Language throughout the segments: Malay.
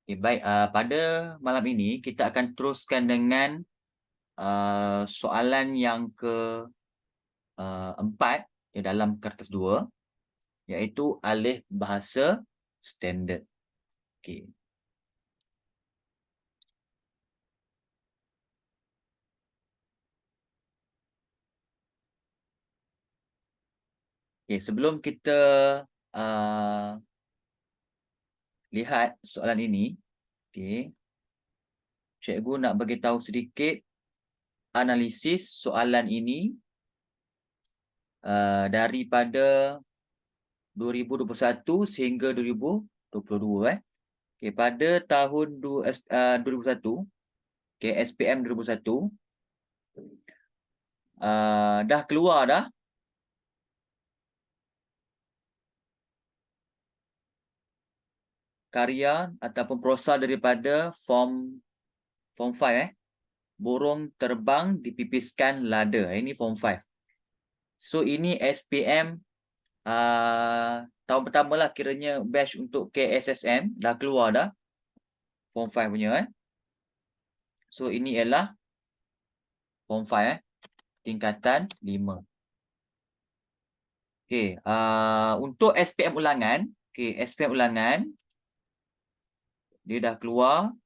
Okay, baik, pada malam ini kita akan teruskan dengan soalan yang ke 4 di dalam kertas 2, iaitu alih bahasa standard. Okey. Okey, sebelum kita uh, lihat soalan ini, okey, cikgu nak bagi tahu sedikit analisis soalan ini daripada 2021 sehingga 2022 Okey, pada tahun 2001, okey, SPM 2001 dah keluar dah karya ataupun prosa daripada form 5, burung terbang dipipiskan lada. Ini form 5. So ini SPM tahun pertama lah kiranya batch untuk KSSM dah keluar dah form 5 punya. So ini ialah form 5 tingkatan 5. Okey, untuk SPM ulangan, okey, SPM ulangan dia dah keluar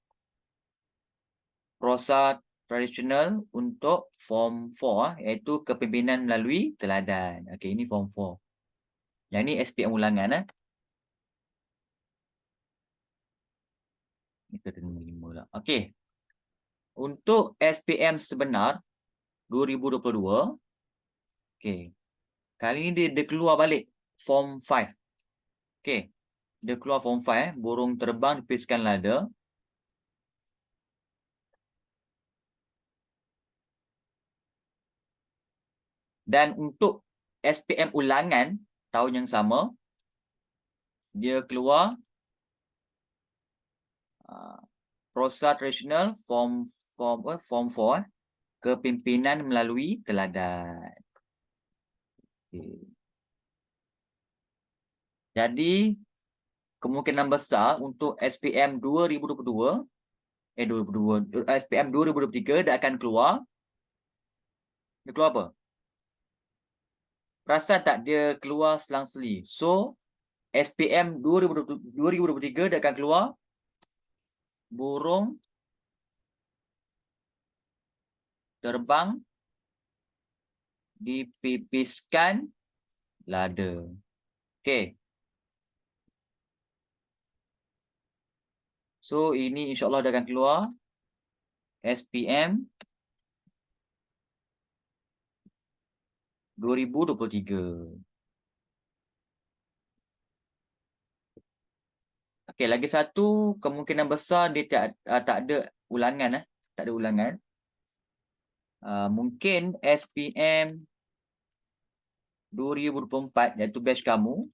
prosa tradisional untuk form 4, iaitu kepimpinan melalui teladan. Okey, ini form 4. Yang ni SPM ulangan. Kita kena 5 lah. Okey. Untuk SPM sebenar 2022, okey. Kali ni dia keluar balik form 5. Okey. Dia keluar form 5, burung terbang dipipiskan lada. Dan untuk SPM ulangan tahun yang sama, dia keluar prosa tradisional form 4, kepimpinan melalui teladan. Okay. Jadi kemungkinan besar untuk SPM 2022, SPM 2023 dia akan keluar. Dia keluar apa? Perasan tak dia keluar selang-seli. So SPM 2023 dia akan keluar burung terbang dipipiskan lada. Okey. So ini insya-Allah dia akan keluar SPM 2023. Okey, lagi satu kemungkinan besar dia tak ada ulangan. Tak ada ulangan. Mungkin SPM 2024, iaitu batch kamu.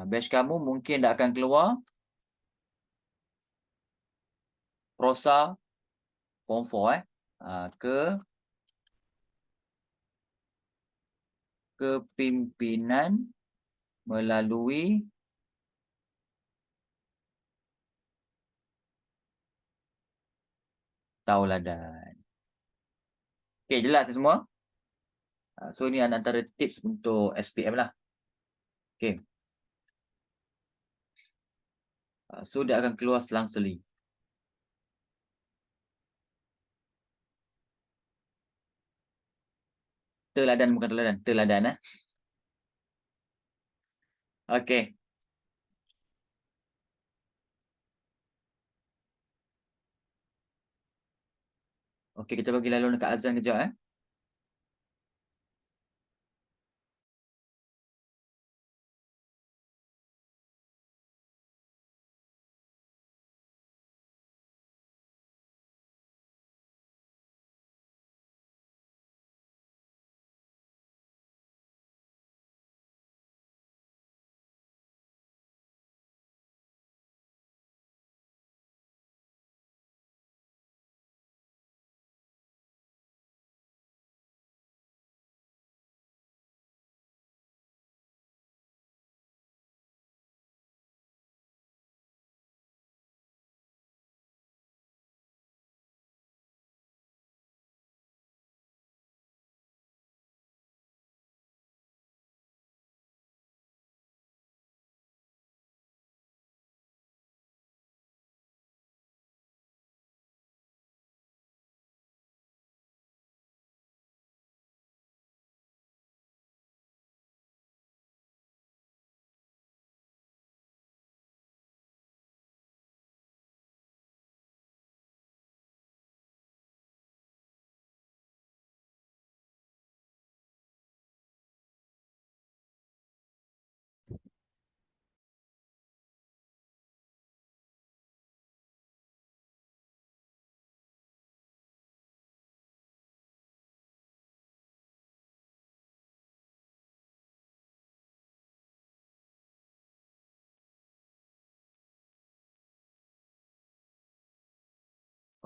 Batch kamu mungkin dah akan keluar prosa form 4 kepimpinan melalui tauladan. Okey, jelas semua? So ni antara tips untuk SPM lah. Okey. So dia akan keluar selang-seli. Teladan bukan teladan, teladan. Okey. Okey, kita bagi laluan dekat Azan kejap.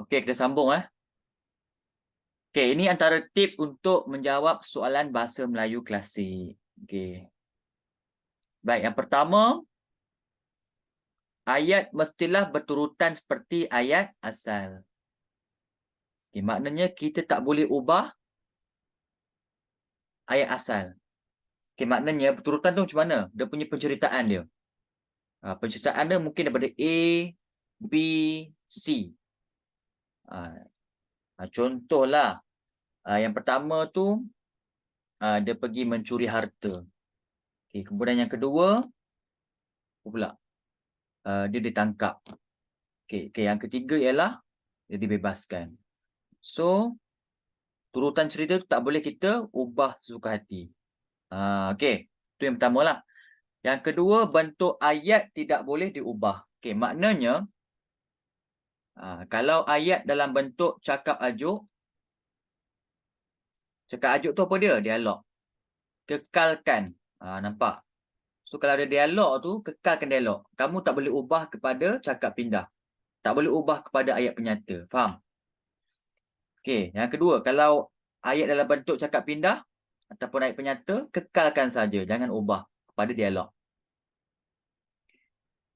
Okey, kita sambung Okey, ini antara tips untuk menjawab soalan bahasa Melayu klasik. Okey. Baik, yang pertama, ayat mestilah berturutan seperti ayat asal. Okay, maknanya kita tak boleh ubah ayat asal. Okay, maknanya berturutan tu macam mana? Dia punya penceritaan dia. Penceritaan dia mungkin daripada A, B, C. Contohlah, yang pertama tu, dia pergi mencuri harta. Okay, kemudian yang kedua, apa pula? Dia ditangkap. Okay, yang ketiga ialah dia dibebaskan. So, turutan cerita tu tak boleh kita ubah sesuka hati. Okey, tu yang pertama lah. Yang kedua, bentuk ayat tidak boleh diubah. Okey, maknanya kalau ayat dalam bentuk cakap ajuk tu apa dia? Dialog. Kekalkan. Nampak? So, kalau ada dialog tu, kekalkan dialog. Kamu tak boleh ubah kepada cakap pindah. Tak boleh ubah kepada ayat penyata. Faham? Okey, yang kedua, kalau ayat dalam bentuk cakap pindah ataupun ayat penyata, kekalkan saja. Jangan ubah kepada dialog.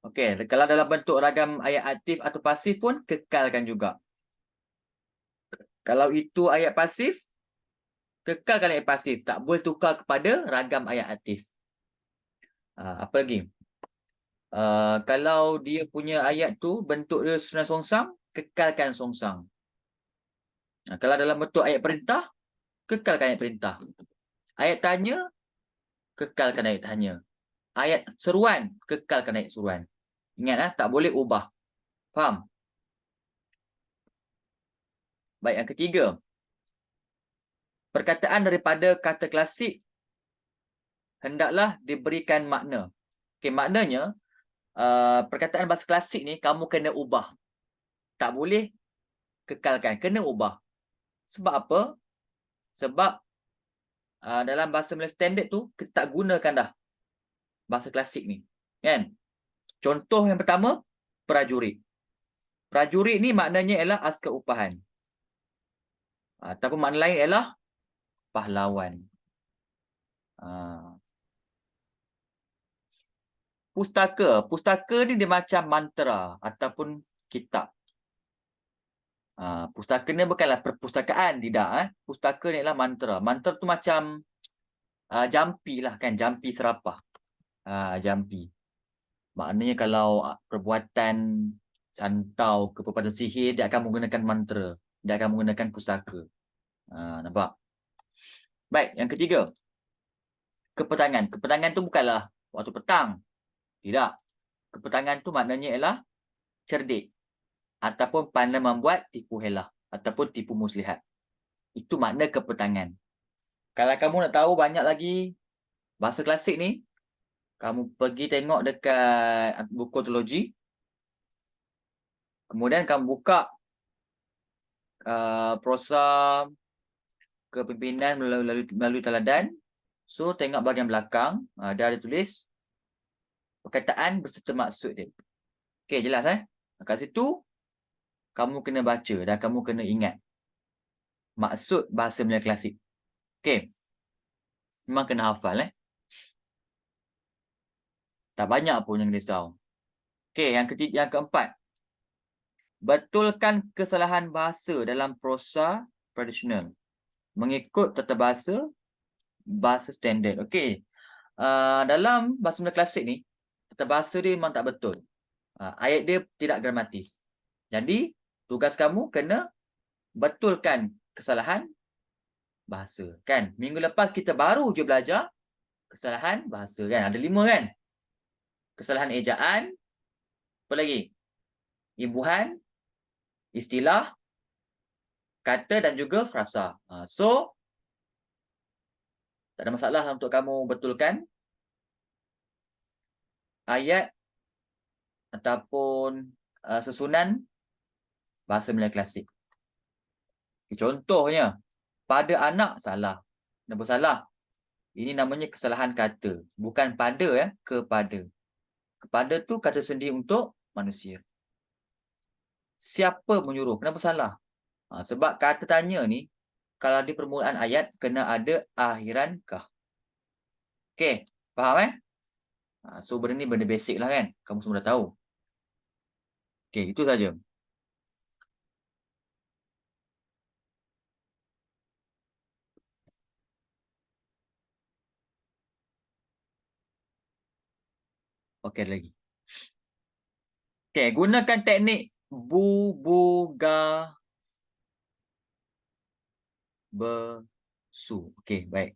Okey, kalau dalam bentuk ragam ayat aktif atau pasif pun, kekalkan juga. Kalau itu ayat pasif, kekalkan ayat pasif. Tak boleh tukar kepada ragam ayat aktif. Apa lagi? Kalau dia punya ayat tu bentuk dia susunan songsang, kekalkan songsang. Kalau dalam bentuk ayat perintah, kekalkan ayat perintah. Ayat tanya, kekalkan ayat tanya. Ayat seruan, kekalkan ayat seruan. Ingat tak boleh ubah. Faham? Baik, yang ketiga. Perkataan daripada kata klasik hendaklah diberikan makna. Okey, maknanya perkataan bahasa klasik ni kamu kena ubah. Tak boleh kekalkan, kena ubah. Sebab apa? Sebab dalam bahasa Melayu standard tu kita tak gunakan dah bahasa klasik ni. Kan? Contoh yang pertama, prajurit. Prajurit ni maknanya ialah askar upahan. Ataupun makna lain ialah pahlawan. Pustaka. Pustaka ni dia macam mantra ataupun kitab. Pustaka ni bukanlah perpustakaan, tidak. Pustaka ni adalah mantra. Mantra tu macam jampi lah kan, jampi serapah. Jampi. Maknanya kalau perbuatan santau ke perbuatan sihir, dia akan menggunakan mantra. Dia akan menggunakan pustaka. Nampak? Baik, yang ketiga. Kepetangan. Kepetangan tu bukanlah waktu petang. Tidak. Kepetangan tu maknanya ialah cerdik. Ataupun pandai membuat tipu helah. Ataupun tipu muslihat. Itu makna kepetangan. Kalau kamu nak tahu banyak lagi bahasa klasik ni, kamu pergi tengok dekat buku ontologi. Kemudian kamu buka prosa kepimpinan melalui teladan. So, tengok bahagian belakang. Dia ada tulis perkataan berserta maksud dia. Okey, jelas Kat situ, kamu kena baca dan kamu kena ingat maksud bahasa Melayu klasik. Okey. Memang kena hafal Tak banyak pun yang risau. Okey, yang keempat. Betulkan kesalahan bahasa dalam prosa tradisional mengikut tata bahasa standard. Okey. Dalam bahasa Melayu klasik ni, tata bahasa dia memang tak betul. Ayat dia tidak gramatis. Jadi, tugas kamu kena betulkan kesalahan bahasa. Kan? Minggu lepas kita baru je belajar kesalahan bahasa. Kan? Ada 5 kan? Kesalahan ejaan. Apa lagi? Imbuhan, istilah, kata dan juga frasa. So, tak ada masalah untuk kamu betulkan ayat ataupun susunan bahasa Melayu klasik. Contohnya, pada anak salah. Kenapa salah? Ini namanya kesalahan kata. Bukan pada kepada. Kepada tu kata sendiri untuk manusia. Siapa menyuruh? Kenapa salah? Sebab kata tanya ni, kalau di permulaan ayat, kena ada akhiran kah. Okey, faham so benda ni benda basic lah kan. Kamu semua dah tahu. Okey, itu saja. Okey, ada lagi. Okey, gunakan teknik bubuga besu. Okey, baik.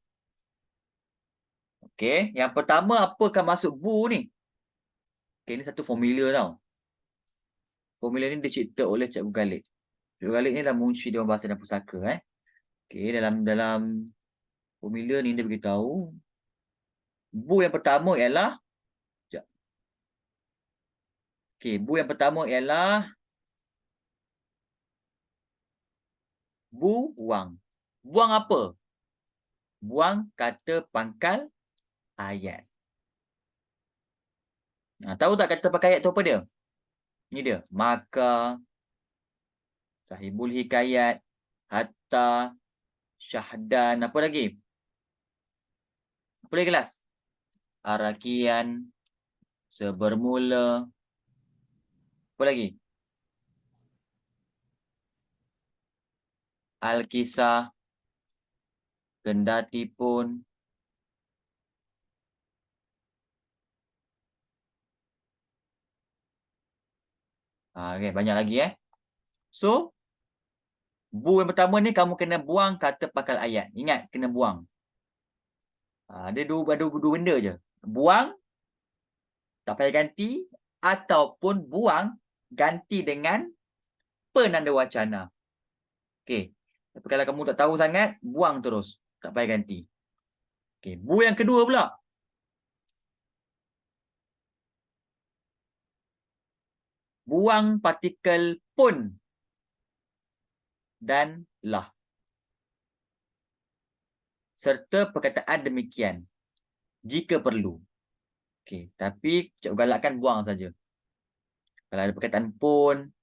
Okey, yang pertama apakah maksud bu ni? Okey, ni satu formula tau. Formula ni dicipta oleh Cikgu Galib. Cikgu Galib ni adalah munshi Dewan Bahasa dan Pusaka Okey, dalam formula ni dia beritahu bu yang pertama ialah Okey, bu yang pertama ialah buang. Buang apa? Buang kata pangkal ayat. Tahu tak kata pangkal ayat tu apa dia? Ni dia. Maka, sahibul hikayat, hatta, syahdan, apa lagi? Apa lagi kelas? Arakian, sebermula, apa lagi? Al-Kisah, kendati pun, okay, banyak lagi So, bu yang pertama ni kamu kena buang kata pangkal ayat. Ingat, kena buang. Ada dua benda je. Buang, tak payah ganti, ataupun buang, ganti dengan penanda wacana. Okey. Tapi kalau kamu tak tahu sangat, buang terus. Tak payah ganti. Okey. Bu yang kedua pula. Buang partikel pun dan lah. Serta perkataan demikian. Jika perlu. Okey. Tapi Cikgu galakkan buang saja. Kalau ada perkataan pun,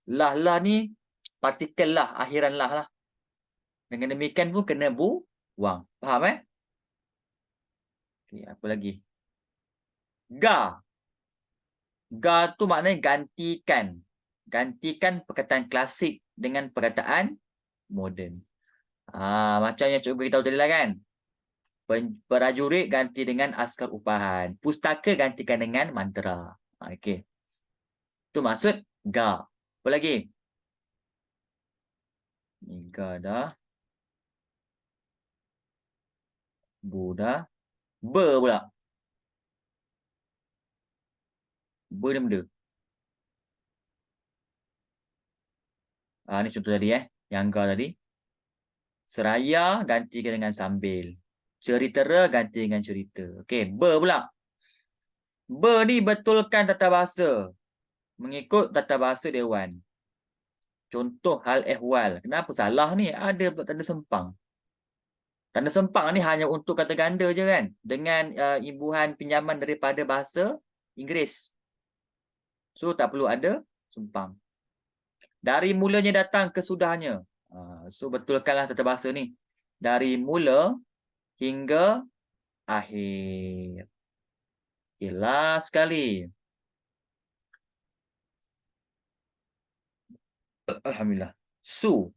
lah ni partikel lah, akhiran lah. Dengan demikian pun kena buang. Faham Okey, apa lagi? Ga. Ga tu maknanya gantikan. Gantikan perkataan klasik dengan perkataan moden. Macam yang cikgu beritahu tadi lah kan. Prajurit ganti dengan askar upahan. Pustaka gantikan dengan mantra. Okey. Itu maksud ga. Apa lagi? Ni ga dah. Bu dah. Ber pula. Ber ni benda. Ni contoh tadi Yang ga tadi. Seraya gantikan dengan sambil. Ceritera ganti dengan cerita. Okey, ber pula. Ber ni betulkan tata bahasa. Mengikut tata bahasa Dewan. Contoh hal ehwal. Kenapa salah ni? Ada tanda sempang. Tanda sempang ni hanya untuk kata ganda je kan. Dengan imbuhan pinjaman daripada bahasa Inggeris. So, tak perlu ada sempang. Dari mulanya datang ke sudahnya. So, betulkanlah tata bahasa ni. Dari mula hingga akhir. Okay, last sekali. Alhamdulillah. Su.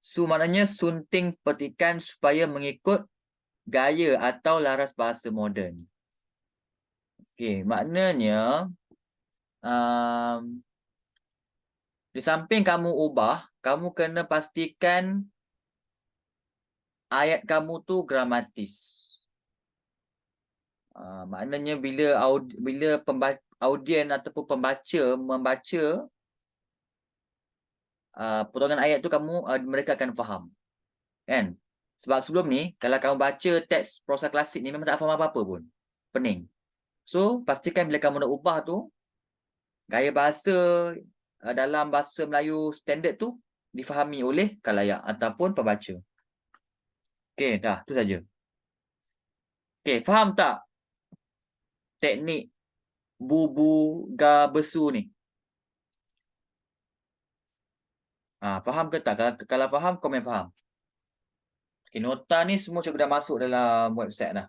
Su maknanya sunting petikan supaya mengikut gaya atau laras bahasa moden. Okey, maknanya di samping kamu ubah, kamu kena pastikan ayat kamu tu gramatis. Maknanya bila audien ataupun pembaca membaca potongan ayat tu mereka akan faham. Kan? Sebab sebelum ni kalau kamu baca teks prosa klasik ni memang tak faham apa-apa pun. Pening. So, pastikan bila kamu nak ubah tu gaya bahasa dalam bahasa Melayu standard tu difahami oleh khalayak ataupun pembaca. Okey, dah, tu saja. Okey, faham tak teknik bubu ga besu ni? Faham ke tak? Kalau faham, komen faham. Okay, nota ni semua cikgu dah masuk dalam website dah.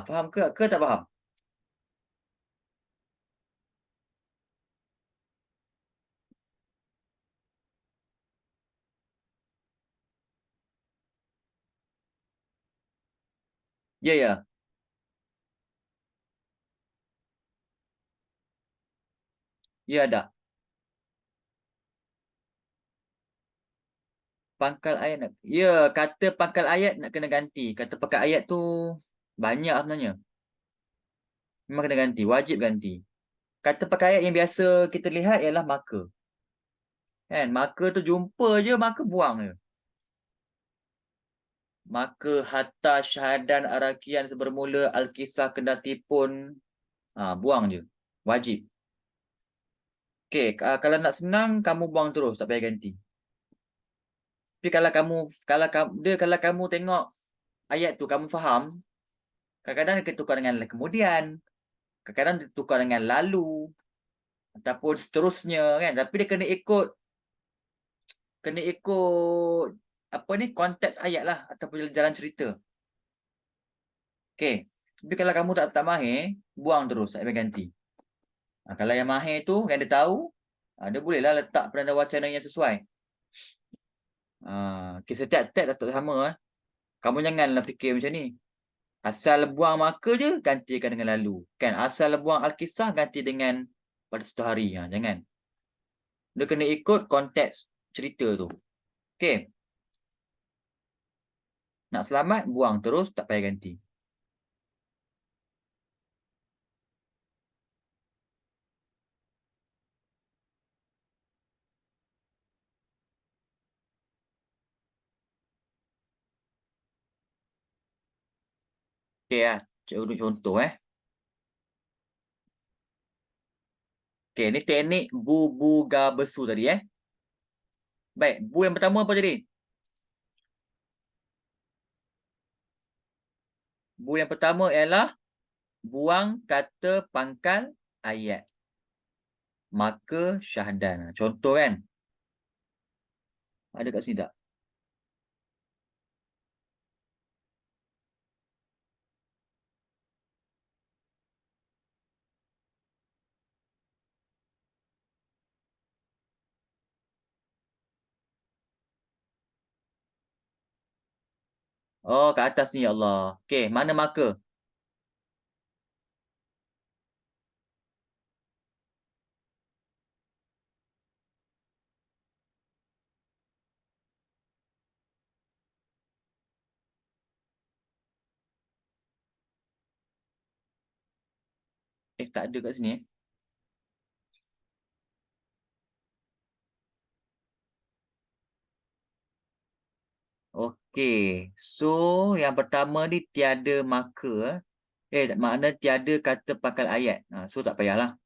Faham ke tak faham? Ya, ya. Ya, ada. Pangkal ayat nak. Ya, kata pangkal ayat nak kena ganti. Kata pangkal ayat tu banyak sebenarnya. Memang kena ganti, wajib ganti. Kata pangkal ayat yang biasa kita lihat ialah marker. Kan, marker tu jumpa je, marker buang je. Marker hatta syahadan arakian sebermula al-kisah kendati pun buang je. Wajib. Okey, kalau nak senang kamu buang terus, tak payah ganti. Tapi kalau kamu tengok ayat tu kamu faham, kadang-kadang dia tukar dengan kemudian, kadang-kadang dia tukar dengan lalu ataupun seterusnya kan. Tapi dia kena ikut apa ni konteks ayat lah ataupun jalan cerita. Okey. Tapi kalau kamu tak mahir, buang terus, tak payah ganti. Kalau yang mahir tu, yang dia tahu, dia bolehlah letak penanda wacana yang sesuai. Okay, setiap teks tak sama. Kamu janganlah fikir macam ni. Asal buang marker je, gantikan dengan lalu. Kan? Asal buang Alkisah, ganti dengan pada satu hari. Jangan. Dia kena ikut konteks cerita tu. Okay. Nak selamat, buang terus, tak payah ganti. Okay lah. Cikgu tunjuk contoh Okay, ni teknik buga besu tadi Baik, bu yang pertama apa jadi? Bu yang pertama ialah buang kata pangkal ayat. Maka syahdan. Contoh kan? Ada kat sini tak? Oh, kat atas ni, ya Allah. Okay, mana marker? Tak ada kat sini Okey. So, yang pertama ni tiada marker. Makna tiada kata pangkal ayat. So, tak payahlah.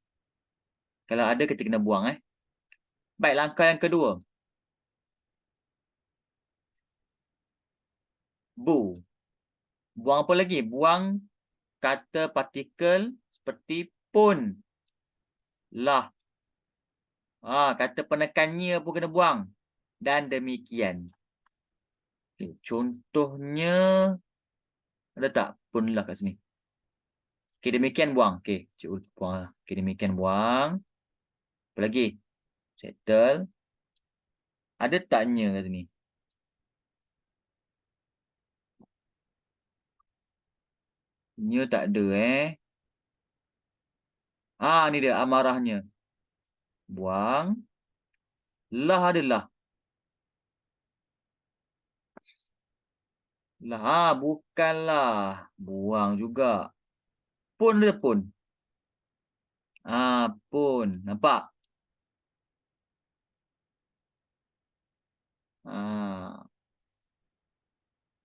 Kalau ada, kita kena buang Baik, langkah yang kedua. Bu. Buang apa lagi? Buang kata partikel seperti pun. Lah. Kata penekannya pun kena buang. Dan demikian. Okay, contohnya, ada tak pun lah kat sini? Okay, demikian buang. Okay, cikgu buang lah. Okay, demikian buang. Apa lagi? Settle. Ada taknya kat sini? Nya tak ada ni dia amarahnya. Buang. Lah adalah. Lah, bukanlah. Buang juga. Pun dia pun. Pun. Nampak?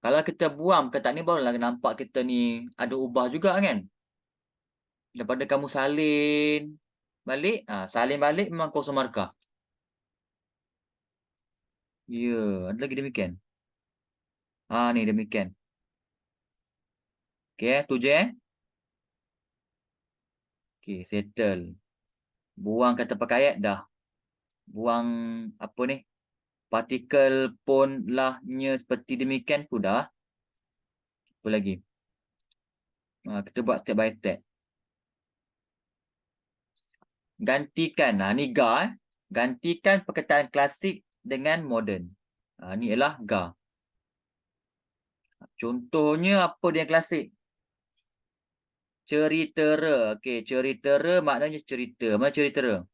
Kalau kita buang perkataan ni barulah nampak kita ni ada ubah juga kan. Daripada kamu salin balik memang kosong markah. Ya, ada lagi demikian. Ni demikian. Okey, tu je Okey, settle. Buang kata pakaian dah. Buang apa ni? Partikel pun lahnya seperti demikian pun dah. Apa lagi? Kita buat step by step. Gantikan. Ni ga. Gantikan perkataan klasik dengan moden. Ni ialah ga. Contohnya apa dia yang klasik? Ceritera. Okey, ceritera maknanya cerita. Mana ceritera?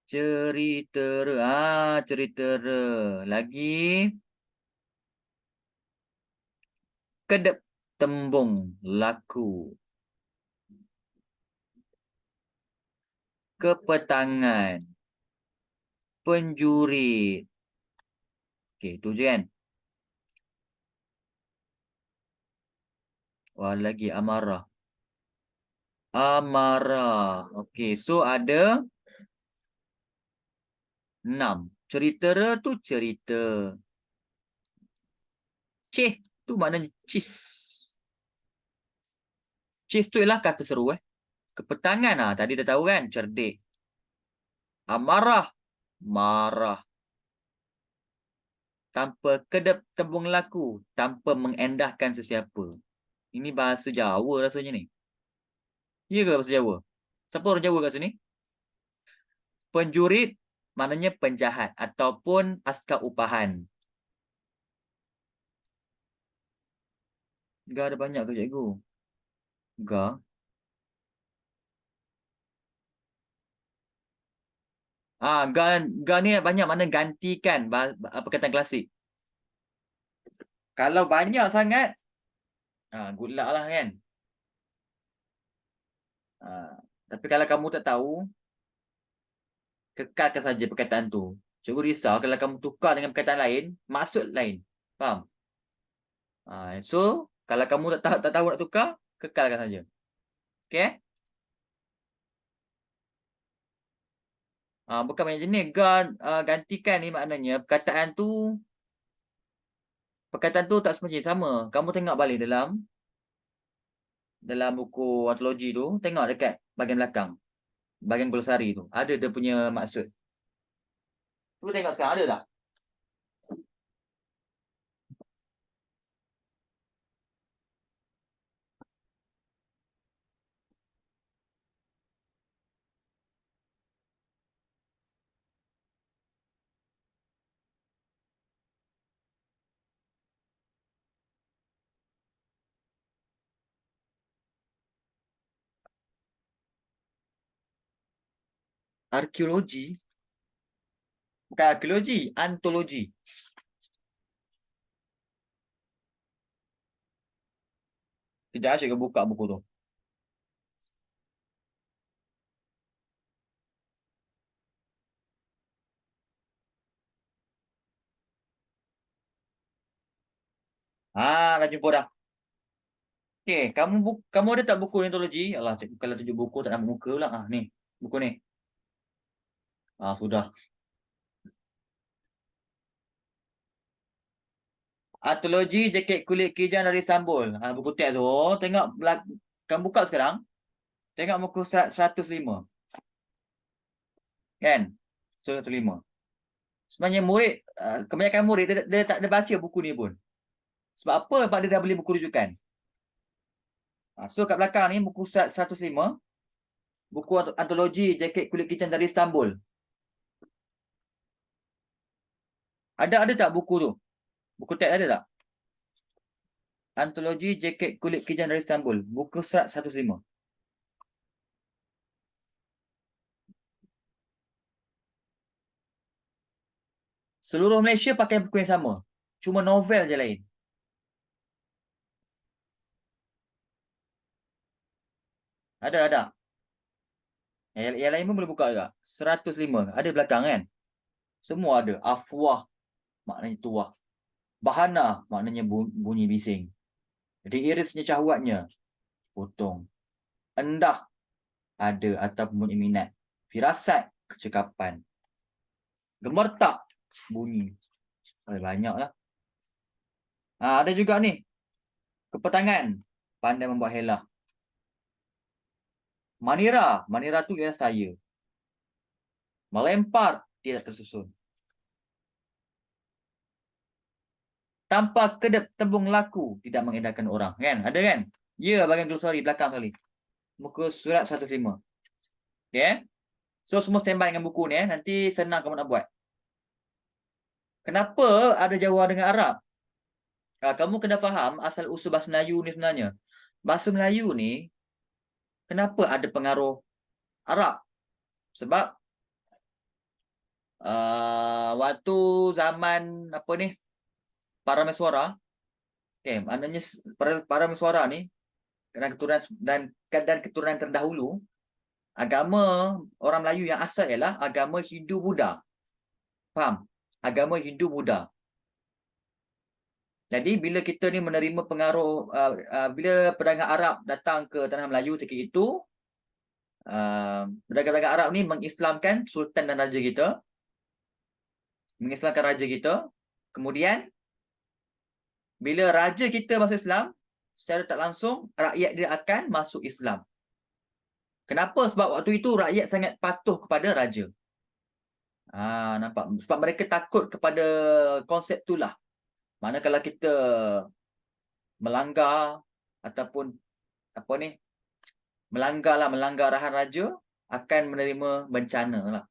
Ceritera. Ceritera. Lagi. Kedep tembung laku. Kepetangan. Penjurit. Okey, tu je kan? Wah, lagi amarah. Amarah. Okey, so ada 6. Ceritera tu cerita. Cih tu maknanya cis. Cis tu ialah kata seru Kepetangan tadi dah tahu kan, cerdik. Amarah, marah. Tanpa kedep tembung laku, tanpa mengendahkan sesiapa. Ini bahasa Jawa rasanya ni. Ya ke bahasa Jawa? Siapa orang Jawa kat sini? Penjurit maknanya penjahat ataupun askar upahan. Ga ada banyak ke cikgu? Ga. Ga ni banyak makna gantikan perkataan klasik. Kalau banyak sangat, good luck lah kan. Tapi kalau kamu tak tahu, kekalkan saja perkataan tu. Cikgu risau kalau kamu tukar dengan perkataan lain, maksud lain. Faham? So, kalau kamu tak tahu nak tukar, kekalkan saja. Okay? Bukan banyak jenis. Gantikan ni maknanya perkataan tu tak semestinya sama. Kamu tengok balik dalam buku antologi tu, tengok dekat bahagian belakang. Bahagian glosari tu. Ada dia punya maksud. Cuba tengok sekarang, ada tak? Arkeologi? Bukan arkeologi, antologi. Tidak asyik buka buku tu. Dah jumpa dah. Okay, kamu ada tak buku antologi? Alah, kalau tunjuk buku tak nampak muka pula. Ni, buku ni. Sudah. Antologi jaket kulit kijang dari Istanbul. Buku teks tu. Tengok, kamu buka sekarang. Tengok muka 105. Kan? 105. Sebenarnya kebanyakan murid, dia tak ada baca buku ni pun. Sebab apa? Sebab dia dah beli buku rujukan. So, kat belakang ni, buku 105. Buku antologi jaket kulit kijang dari Istanbul. Ada tak buku tu? Buku teks ada tak? Antologi jaket kulit kijang dari Istanbul. Buku surat 105. Seluruh Malaysia pakai buku yang sama. Cuma novel je lain. Ada. Yang lain pun boleh buka juga. 105. Ada belakang kan? Semua ada. Afwah maknanya tuah. Bahana maknanya bunyi bising. Diirisnya cahwatnya. Potong. Endah ada ataupun bunyi minat. Firasat kecekapan. Gemertak bunyi. Banyak lah. Ada juga ni. Kepetangan. Pandai membuat helah. Manira. Manira tu ialah saya. Melempar, tidak tersusun. Tanpa kedip tembung laku, tidak mengedarkan orang. Kan? Ada kan? Ya, bagian glosari belakang kali. Muka surat 105. Okay? So, semua standby dengan buku ni. Nanti senang kamu nak buat. Kenapa ada Jawa dengan Arab? Kamu kena faham asal-usul bahasa Melayu ni sebenarnya. Bahasa Melayu ni, kenapa ada pengaruh Arab? Sebab waktu zaman apa ni, Parameswara, okay, maknanya Parameswara ni dan keturunan terdahulu, agama orang Melayu yang asal ialah agama Hindu-Buddha. Faham? Agama Hindu-Buddha. Jadi bila kita ni menerima pengaruh, bila pedagang Arab datang ke tanah Melayu ketika itu, pedagang-pedagang Arab ni mengislamkan sultan dan raja kita. Mengislamkan raja kita. Kemudian, bila raja kita masuk Islam, secara tak langsung, rakyat dia akan masuk Islam. Kenapa? Sebab waktu itu rakyat sangat patuh kepada raja. Nampak? Sebab mereka takut kepada konsep itulah. Mana kalau kita melanggar ataupun apa ni, melanggar arahan raja, akan menerima bencana lah.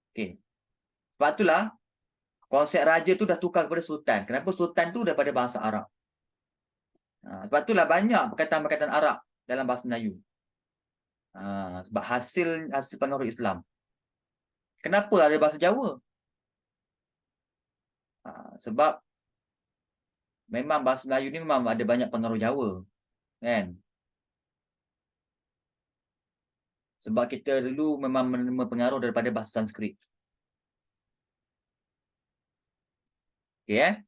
Okay. Sebab itulah konsep raja tu dah tukar kepada sultan. Kenapa sultan tu daripada bahasa Arab? Sebab itulah banyak perkataan-perkataan Arab dalam bahasa Melayu. Sebab hasil pengaruh Islam. Kenapa ada bahasa Jawa? Sebab memang bahasa Melayu ni memang ada banyak pengaruh Jawa. Kan? Sebab kita dulu memang menerima pengaruh daripada bahasa Sanskrit. Okay,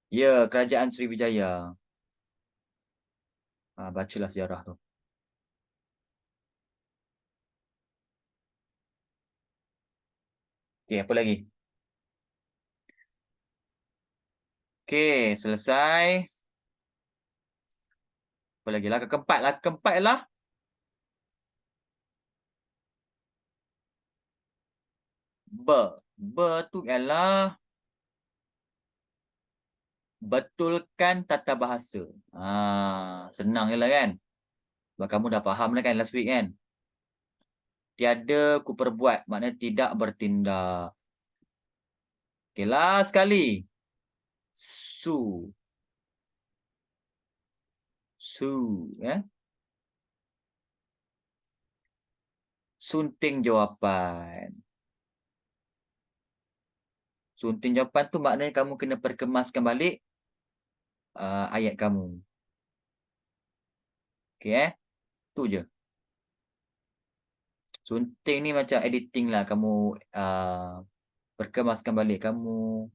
Ya, kerajaan Sriwijaya. Bacalah sejarah tu. Okay, apa lagi? Okay, selesai. Apa lagi lah? Keempat lah. Ber tu ialah betulkan tata bahasa. Senang je lah kan? Sebab kamu dah faham lah kan last week kan? Tiada ku perbuat, maknanya tidak bertindak. Okay, last sekali. Su. Sunting jawapan. Sunting jawapan tu maknanya kamu kena perkemaskan balik ayat kamu. Okay, tu je. Sunting ni macam editing lah. Kamu perkemaskan balik. Kamu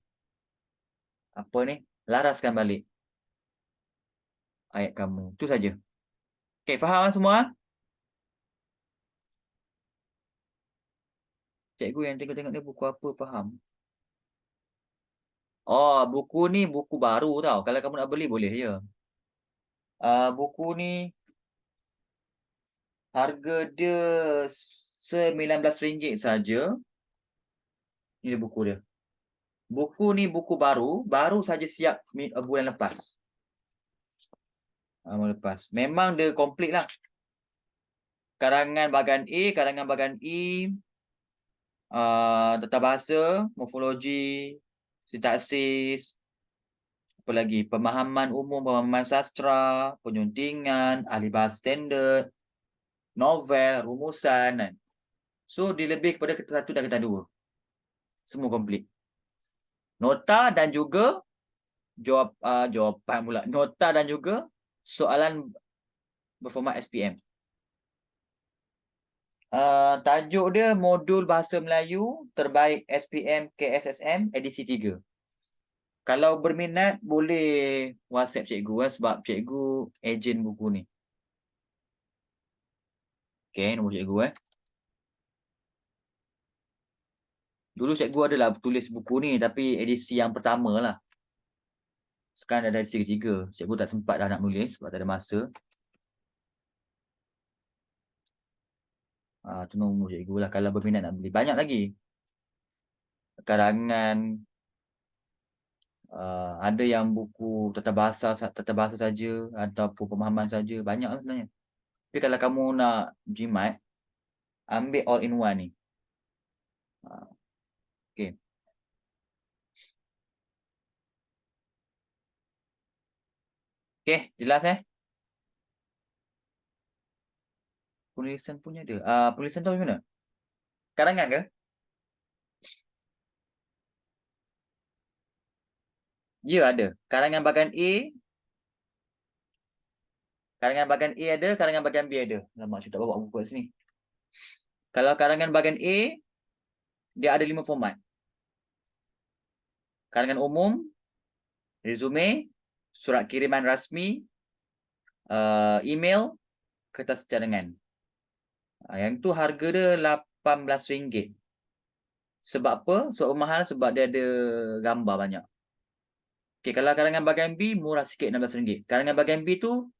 apa ni? Laraskan balik ayat kamu. Tu saja. Okay, faham semua? Cikgu yang tengok-tengok ni buku apa, faham? Oh, buku ni buku baru tau. Kalau kamu nak beli, boleh je. Buku ni harga dia RM19 saja. Ini buku dia. Buku ni buku baru saja siap bulan lepas. Memang dia komplit lah. Karangan bahagian A, karangan bahagian E, tata bahasa, morfologi, sintaksis, apa lagi, pemahaman umum, pemahaman sastra, penyuntingan, ahli bahasa standard, novel, rumusan kan. So dia lebih kepada kertas 1 dan kertas 2. Semua komplit. Nota dan juga jawapan pula. Nota dan juga soalan berformat SPM. Tajuk dia Modul Bahasa Melayu Terbaik SPM KSSM edisi 3. Kalau berminat boleh WhatsApp cikgu sebab cikgu ejen buku ni. Okay, nombor cikgu Dulu cikgu adalah tulis buku ni tapi edisi yang pertama lah. Sekarang dah ada segi 3. Cikgu tak sempat dah nak nulis sebab tak ada masa. Tu nombor cikgu lah kalau berminat nak beli. Banyak lagi. Karangan, ada yang buku tata bahasa saja ataupun pemahaman saja. Banyak lah sebenarnya. Tapi kalau kamu nak jimat, ambil all in one ni. Okay. Okay, jelas Penulisan punya ada. Penulisan tu macam mana? Karangan ke? Ya, ada. Karangan bahagian A, karangan bahagian A ada, karangan bahagian B ada. Lama saya tak bawa buku kat sini. Kalau karangan bahagian A, dia ada 5 format. Karangan umum, resume, surat kiriman rasmi, email, kertas cadangan. Yang tu harga dia RM18. Sebab apa? Sebab mahal sebab dia ada gambar banyak. Okay, kalau karangan bahagian B, murah sikit RM16. Karangan bahagian B tu,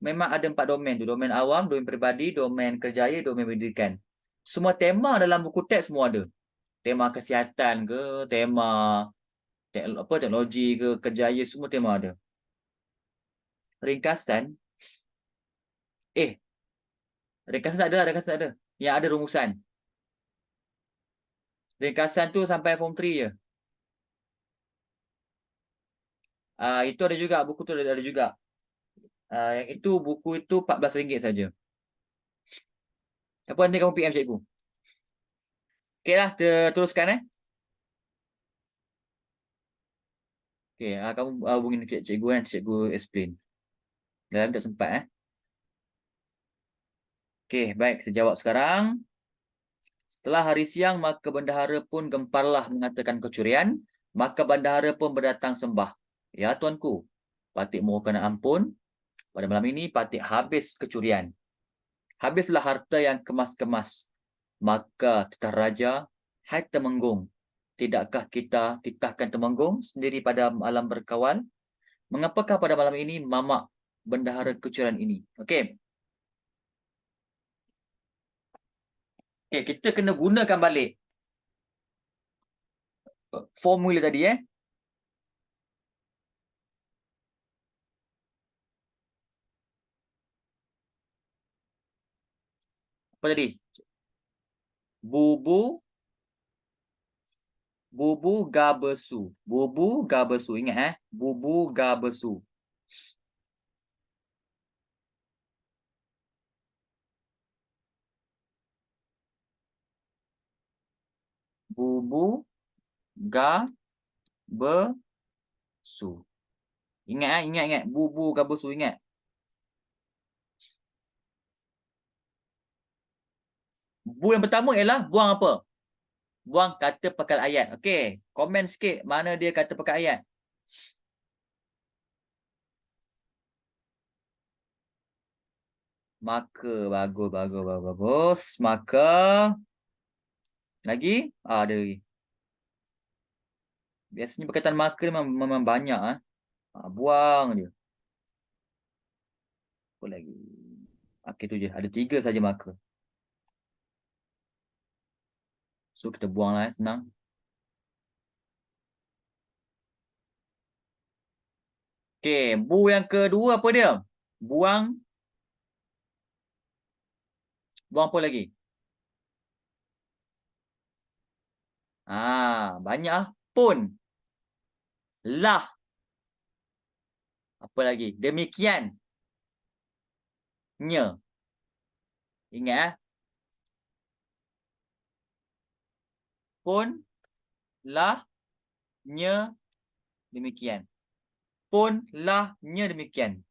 memang ada 4 domain tu. Domain awam, domain peribadi, domain kerjaya, domain pendidikan. Semua tema dalam buku teks semua ada. Tema kesihatan ke, tema teknologi ke, kerjaya, semua tema ada. Ringkasan, ringkasan tak ada, ringkasan tak ada. Yang ada rumusan. Ringkasan tu sampai form 3 je. Itu ada juga, buku tu ada juga. Yang itu, buku itu RM14 saja. Apa nanti kamu PM cikgu? Okey lah, teruskan Okey, kamu hubungin cikgu kan, cikgu explain. Dalam tak sempat Okey, baik, kita jawab sekarang. Setelah hari siang, maka bendahara pun gemparlah mengatakan kecurian. Maka bendahara pun berdatang sembah. Ya tuanku, Patik mohonkan ampun. Pada malam ini, Patik habis kecurian. Habislah harta yang kemas-kemas. Maka titah raja, hai Temenggung, tidakkah kita titahkan Temenggung sendiri pada malam berkawan? Mengapakah pada malam ini mamak bendahara kecurian ini? Okey. Okey, kita kena gunakan balik formula tadi Apa tadi? Bubu Bubu gabesu. Bubu gabesu. Ingat Bubu gabesu. Bubu gabesu. Ingat. Bubu gabesu, ingat. Bu yang pertama ialah buang apa? Buang kata pekal ayat. Okey, komen sikit mana dia kata pekal ayat. Maka bagus. Maka lagi ada lagi. Biasanya berkaitan maka memang banyak buang dia. Apa lagi? Okey, tu je. Ada 3 saja maka. So kita buang lah senang. Okey, bu yang kedua apa dia? Buang apa lagi? Banyak pun. Lah. Apa lagi? Demikian. Nya. Ingat Pun, lah, nya, demikian. Pun, lah, nya, demikian.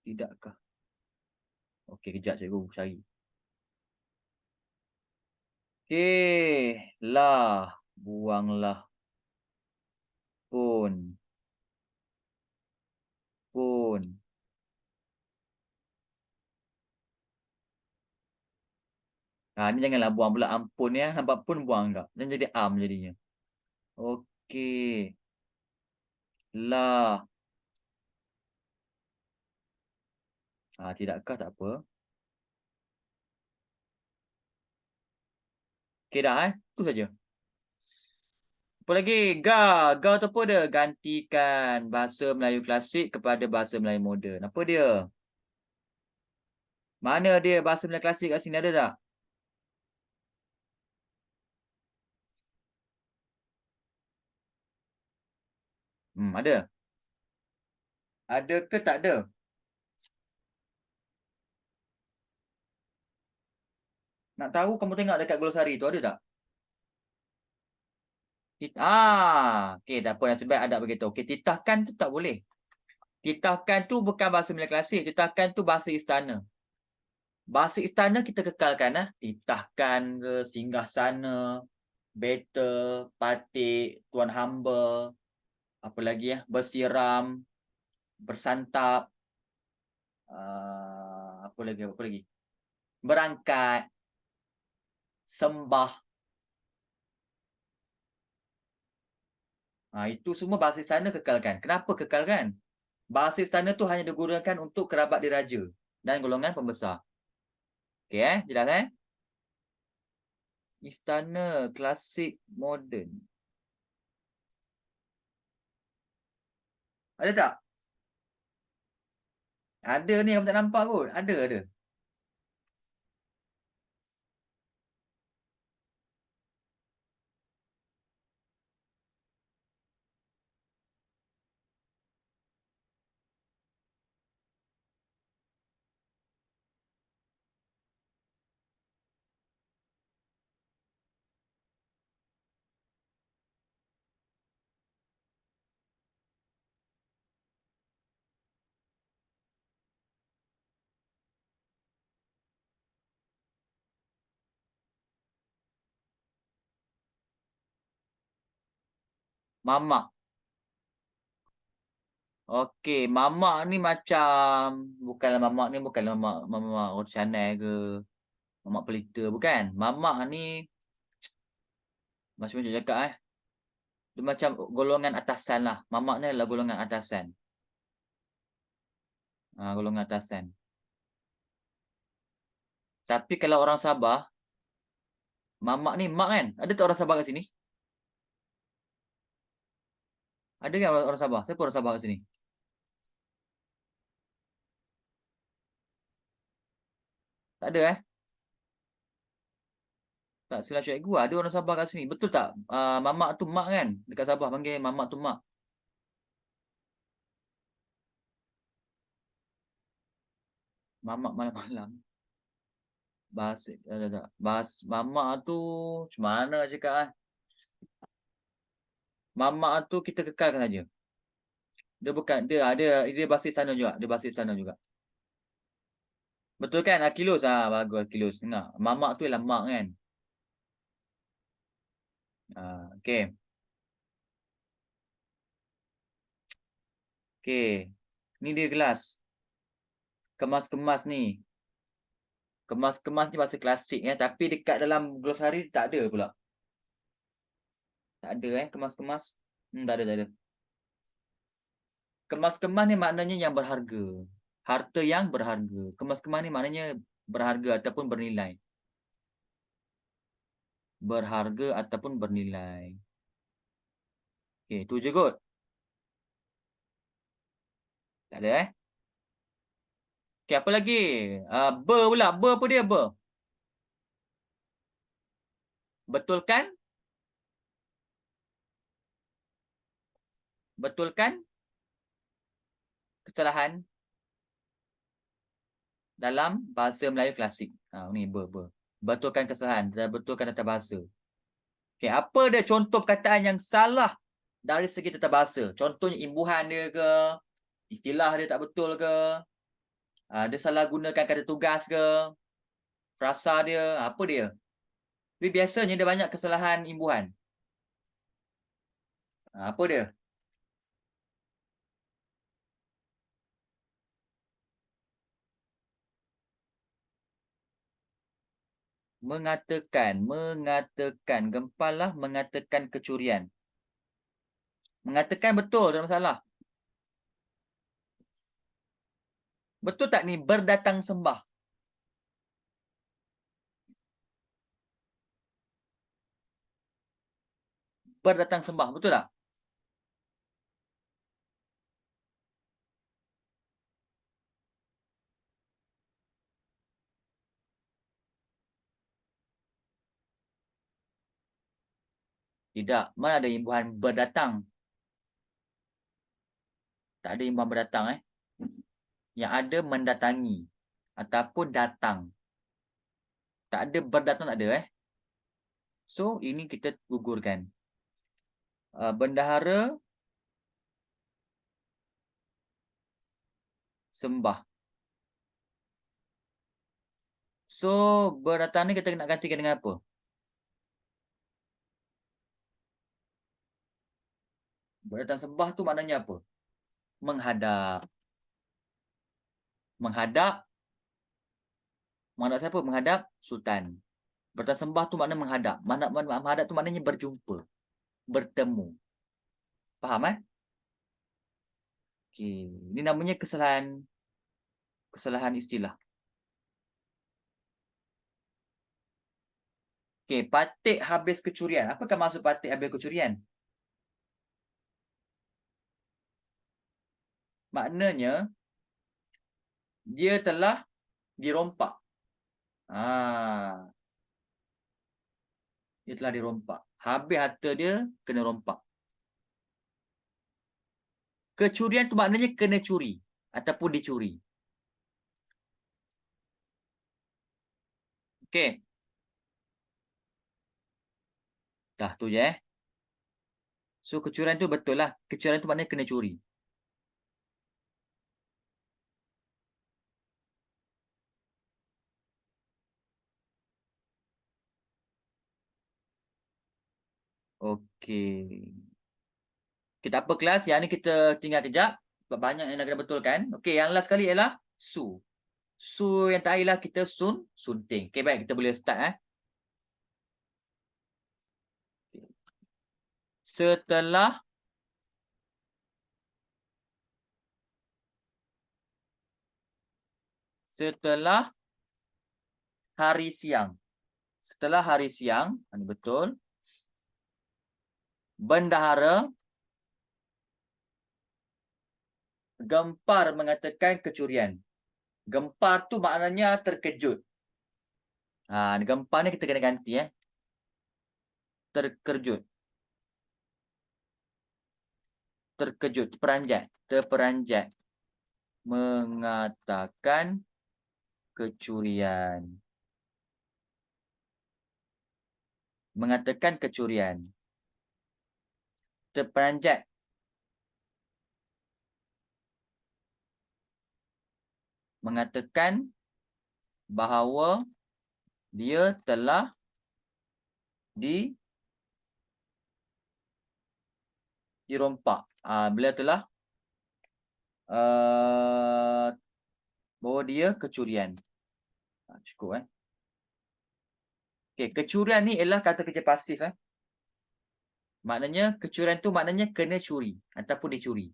Tidakkah? Okey, kejap cikgu cari. Okey, lah, buanglah. Pun. Ni janganlah buang pula ampun Nampak pun buang tak? Dan jadi am jadinya. Okey. Lah. Tidakkah, tak apa. Okey dah tu saja. Apa lagi? Ga. Ga tu apa dia? Gantikan bahasa Melayu klasik kepada bahasa Melayu moden. Apa dia? Mana dia bahasa Melayu klasik kat sini, ada tak? Ada. Ada ke tak ada? Nak tahu, kamu tengok dekat glosari tu, ada tak? Okey, tak apa, nasib baik ada begitu. Okey, titahkan tu tak boleh. Titahkan tu bukan bahasa Melayu klasik, titahkan tu bahasa istana. Bahasa istana kita kekalkan ah. Titahkan ke, singgah sana, better, patik, tuan hamba, apa lagi ya? Bersiram, bersantap, apa lagi? Berangkat, sembah. Itu semua bahasa istana kekalkan. Kenapa kekalkan? Bahasa istana tu hanya digunakan untuk kerabat diraja dan golongan pembesar. Okey jelas Istana klasik moden. Ada tak? Ada ni, kamu tak nampak kot. Ada. Mamak. Okey, mamak ni macam bukanlah mamak ni bukanlah mamak mamak roti canai ke, mamak pelita, bukan. Mamak ni macam mana nak cakap dia macam golongan atasan lah. Mamak ni adalah golongan atasan. Golongan atasan. Tapi kalau orang Sabah, mamak ni mak kan? Ada tak orang Sabah kat sini? Ada kan orang Sabah? Siapa orang Sabah kat sini? Tak ada Tak silap cikgu, ada orang Sabah kat sini. Betul tak? Mamak tu mak kan? Dekat Sabah panggil mamak tu mak. Mamak malam-malam. Bahasa tak. Mamak tu macam mana nak cakap Mamak tu kita kekalkan saja. Dia bukan dia bahasa istana juga, dia bahasa istana juga. Betul kan? Akilus bagus Akilus. Dengar. Mamak tu ialah mak kan? Okey. Okey. Ni dia gelas. Kemas-kemas ni. Kemas-kemas ni bahasa klasik tapi dekat dalam glosari tak ada pula. Tak ada kemas-kemas. Tak ada. Kemas-kemas ni maknanya yang berharga. Harta yang berharga. Kemas-kemas ni maknanya berharga ataupun bernilai. Berharga ataupun bernilai. Okey, tu je kot. Tak ada Okey, apa lagi? Ber pula. Ber apa dia ber? Betulkan? Betulkan kesalahan dalam bahasa Melayu klasik. Ni ber. Betulkan kesalahan dan betulkan tata bahasa. Okey, apa dia contoh perkataan yang salah dari segi tata bahasa? Contohnya imbuhan dia ke? Istilah dia tak betul ke? Dia salah gunakan kata tugas ke? Frasa dia, apa dia? Tapi biasanya dia banyak kesalahan imbuhan. Apa dia? Mengatakan, gempalah mengatakan kecurian. Mengatakan betul, tak ada masalah. Betul tak ni berdatang sembah? Berdatang sembah, betul tak? Tidak. Mana ada imbuhan berdatang? Tak ada imbuhan berdatang Yang ada mendatangi ataupun datang. Tak ada berdatang, tak ada So, ini kita gugurkan. Bendahara sembah. So, berdatang ni kita nak gantikan dengan apa? Berdatang sembah tu maknanya apa? Menghadap. Menghadap. Menghadap siapa? Menghadap Sultan. Berdatang sembah tu makna menghadap. Menghadap tu maknanya berjumpa. Bertemu. Faham Okey. Ini namanya kesalahan istilah. Okey, patik habis kecurian. Apakah maksud patik habis kecurian? Maknanya dia telah dirompak. Dia telah dirompak. Habis harta dia kena rompak. Kecurian tu maknanya kena curi ataupun dicuri. Okey. Dah tu je So kecurian tu betul lah. Kecurian tu maknanya kena curi. Okey. Kita apa kelas? Yang ni kita tinggal kejap. Sebab banyak yang nak kena betulkan. Okey, yang last sekali ialah su. Su yang terakhir lah kita sunting. Okey, baik. Kita boleh start Setelah hari siang. Setelah hari siang, ini betul. Bendahara gempar mengatakan kecurian. Gempar tu maknanya terkejut. Gempar ni kita kena ganti Terkejut. Terkejut, terperanjat. Mengatakan kecurian. Mengatakan kecurian. Terperanjat. Mengatakan bahawa dia telah dirompak. Bila telah bahawa dia kecurian. Cukup Okey, kecurian ni ialah kata kerja pasif Maknanya kecurian tu maknanya kena curi ataupun dicuri.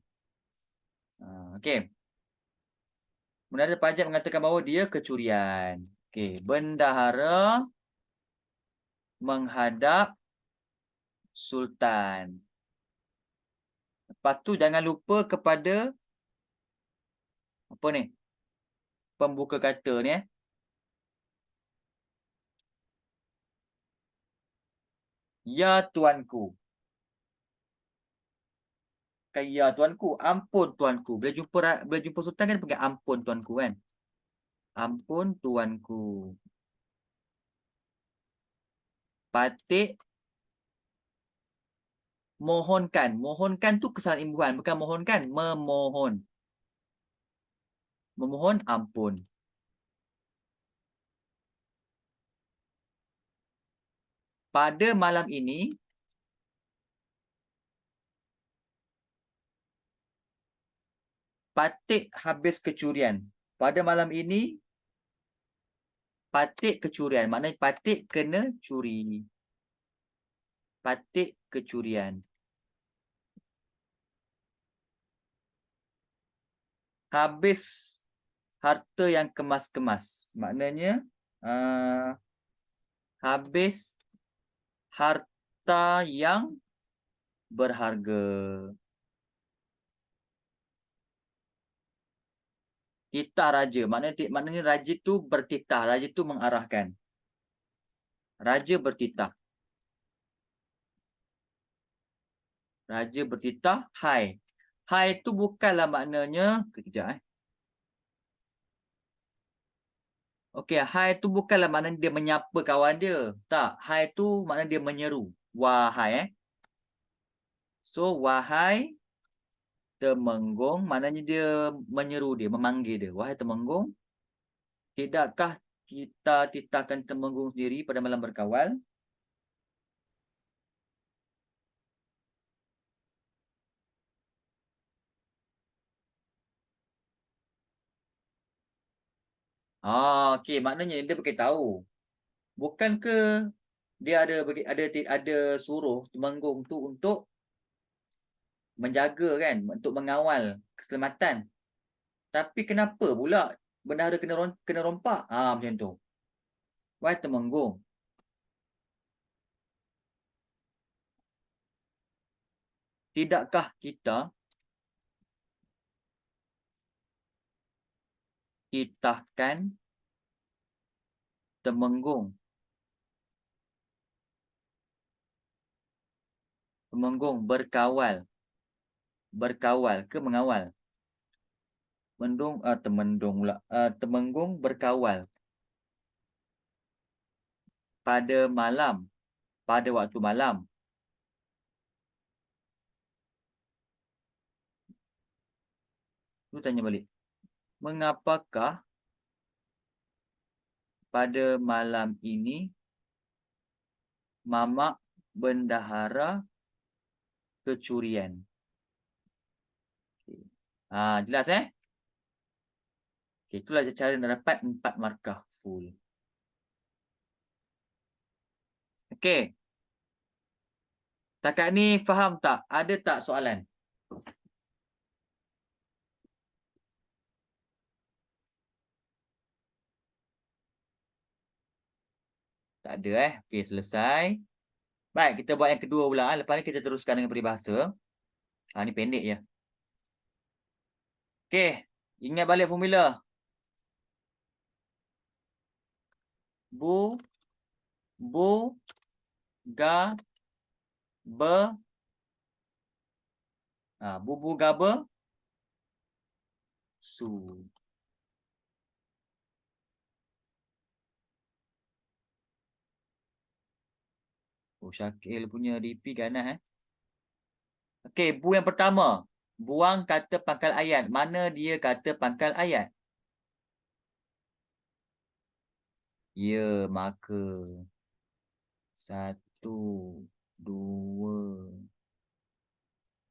Okey. Bendahara terperanjat mengatakan bahawa dia kecurian. Okey, bendahara menghadap Sultan. Lepas tu jangan lupa kepada apa ni? Pembuka kata ni Ya tuanku. Ya tuanku, ampun tuanku. Bila jumpa Sultan kan panggil ampun tuanku kan? Ampun tuanku. Patik mohonkan. Mohonkan tu kesalahan imbuhan, bukan mohonkan, memohon. Memohon ampun. Pada malam ini, patik habis kecurian. Pada malam ini, patik kecurian. Maknanya patik kena curi. Patik kecurian. habis harta yang kemas-kemas. Maknanya habis harta yang berharga. Titah raja. Maknanya raja tu bertitah. Raja tu mengarahkan. Raja bertitah. Raja bertitah. Hai. Hai tu bukanlah maknanya. Kejap Okey, hai tu bukanlah maknanya dia menyapa kawan dia. Tak. Hai tu maknanya dia menyeru. Wahai So, wahai Temenggung. Maknanya dia menyeru dia. Memanggil dia. Wahai Temenggung. Tidakkah kita titahkan Temenggung sendiri pada malam berkawal? Okey, maknanya dia beritahu. Bukan ke dia ada suruh Temenggung tu untuk menjaga kan, untuk mengawal keselamatan. Tapi kenapa pula bendahara kena rompak? Macam tu. Wahai Temenggung, tidakkah kita titahkan Temenggung? Temenggung berkawal. Berkawal ke mengawal? Temendung pula. Temenggung berkawal pada malam, pada waktu malam. Tu tanya balik. Mengapakah pada malam ini mamak bendahara kecurian? Jelas Okay, itulah cara nak dapat 4 markah full. Okey. Takat ni faham tak? Ada tak soalan? Tak ada Okey, selesai. Baik, kita buat yang kedua pula. Lepas ni kita teruskan dengan peribahasa. Ni pendek je. Okey, ingat balik formula. Bu, bu, ga, be. Bubu, ga, be, su. Syakil punya DP ganas Okey, bu yang pertama. Buang kata pangkal ayat. Mana dia kata pangkal ayat? Ya, maka. 1, 2,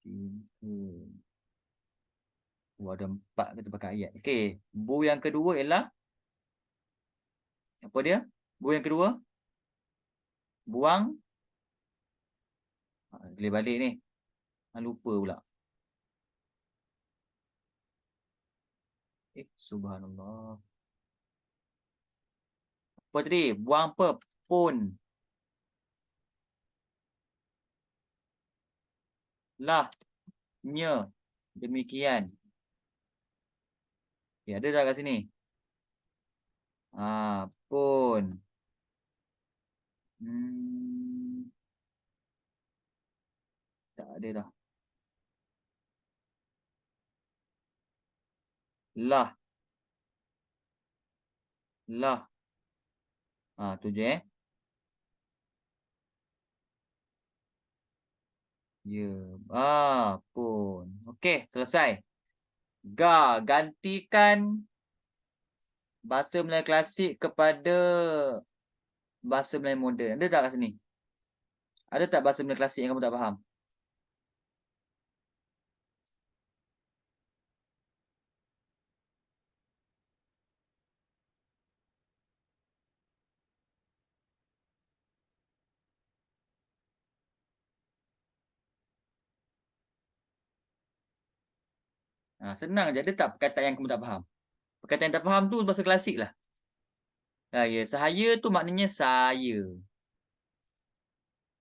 3. Ada 4 kata pangkal ayat. Okey, bu yang kedua ialah apa dia? Bu yang kedua buang Gelih balik ni. Lupa pula. Subhanallah. Apa tadi? Buang apa? Pun. Lah. Nya. Demikian. Ada tak kat sini? Pun. Tak ada dah. Lah. Lah. Tu je Ya. Pun. Okey, selesai. Gantikan bahasa Melayu klasik kepada bahasa Melayu moden. Ada tak kat sini? Ada tak bahasa Melayu klasik yang kamu tak faham? Senang je. Ada tak perkataan yang kamu tak faham? Perkataan yang tak faham tu bahasa klasik lah. Ya, saya tu maknanya saya.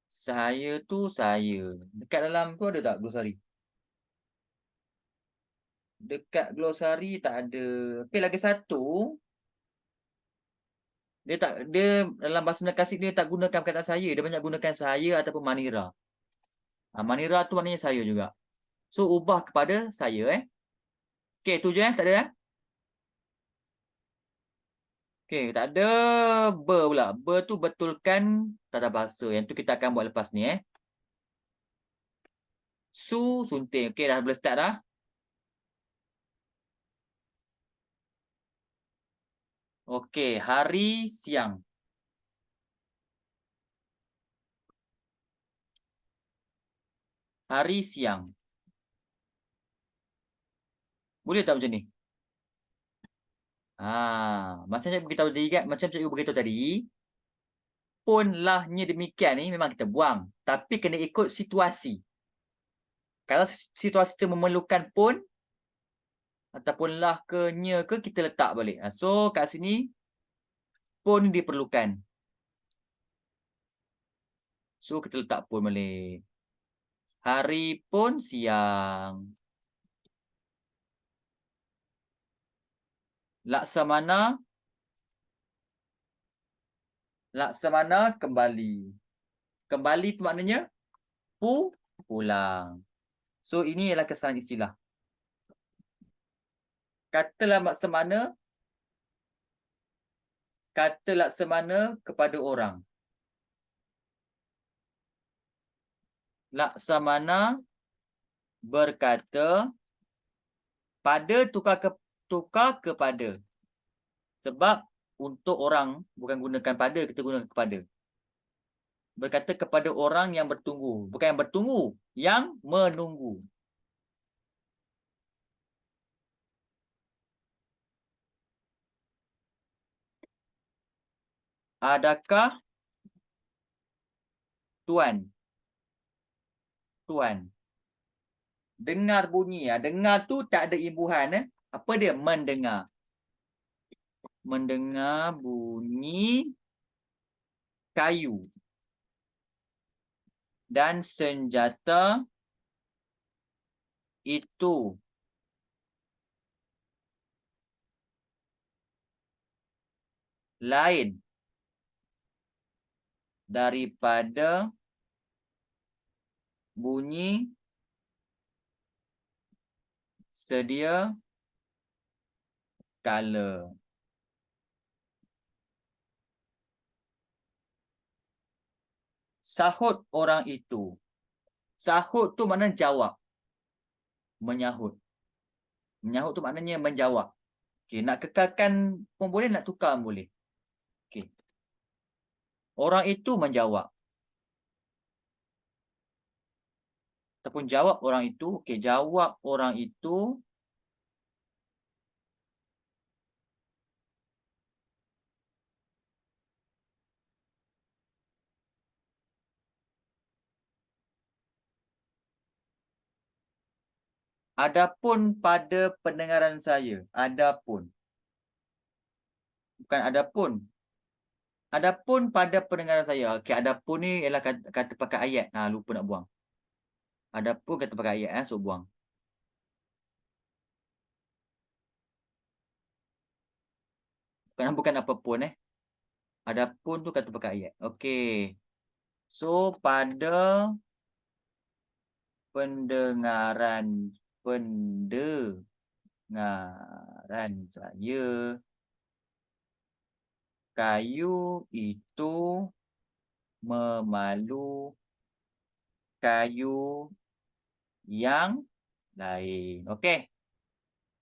Saya tu saya. Dekat dalam tu ada tak glosari? Dekat glosari tak ada. Okey, lagi satu. Dia dalam bahasa Melayu klasik dia tak gunakan perkataan saya. Dia banyak gunakan saya ataupun manira. Manira tu maknanya saya juga. So, ubah kepada saya Okey, tu je tak ada Okey, tak ada ber pula. Ber tu betulkan tata bahasa. Yang tu kita akan buat lepas ni sunting. Okey, dah boleh start dah. Okey, hari siang. Hari siang. Boleh tak macam ni? Macam saya beritahu tadi kan, macam cikgu beritahu tadi, pun lahnya demikian ni memang kita buang. Tapi kena ikut situasi. Kalau situasi tu memerlukan pun, ataupun lah ke, nya ke, kita letak balik. So, kat sini, pun diperlukan. So, kita letak pun balik. Hari pun siang. Laksamana kembali. Kembali tu maknanya pulang. So, ini ialah kesalahan istilah. Kata laksamana kepada orang. Laksamana berkata pada tukar kepada. Sebab untuk orang bukan gunakan pada, kita gunakan kepada. Berkata kepada orang yang bertunggu. Bukan yang bertunggu, yang menunggu. Adakah tuan? Tuan. Dengar bunyi. Dengar tu tak ada imbuhan. Apa dia? Mendengar. Mendengar bunyi kayu. Dan senjata itu. Lain daripada bunyi sedia kala. Sahut orang itu. Sahut tu maknanya jawab. Menyahut. Menyahut tu maknanya menjawab. Okey, nak kekalkan pun boleh, nak tukar pun boleh. Okey. Orang itu menjawab. Ataupun jawab orang itu. Okey, jawab orang itu. Adapun pada pendengaran saya. Adapun. Bukan adapun. Adapun pada pendengaran saya. Okey, adapun ni ialah kata pakai ayat. Lupa nak buang. Adapun kata pakai ayat. So, buang. Bukan apa pun Adapun tu kata pakai ayat. Okey. So, pada pendengaran saya, kayu itu memalu kayu yang lain. Okey.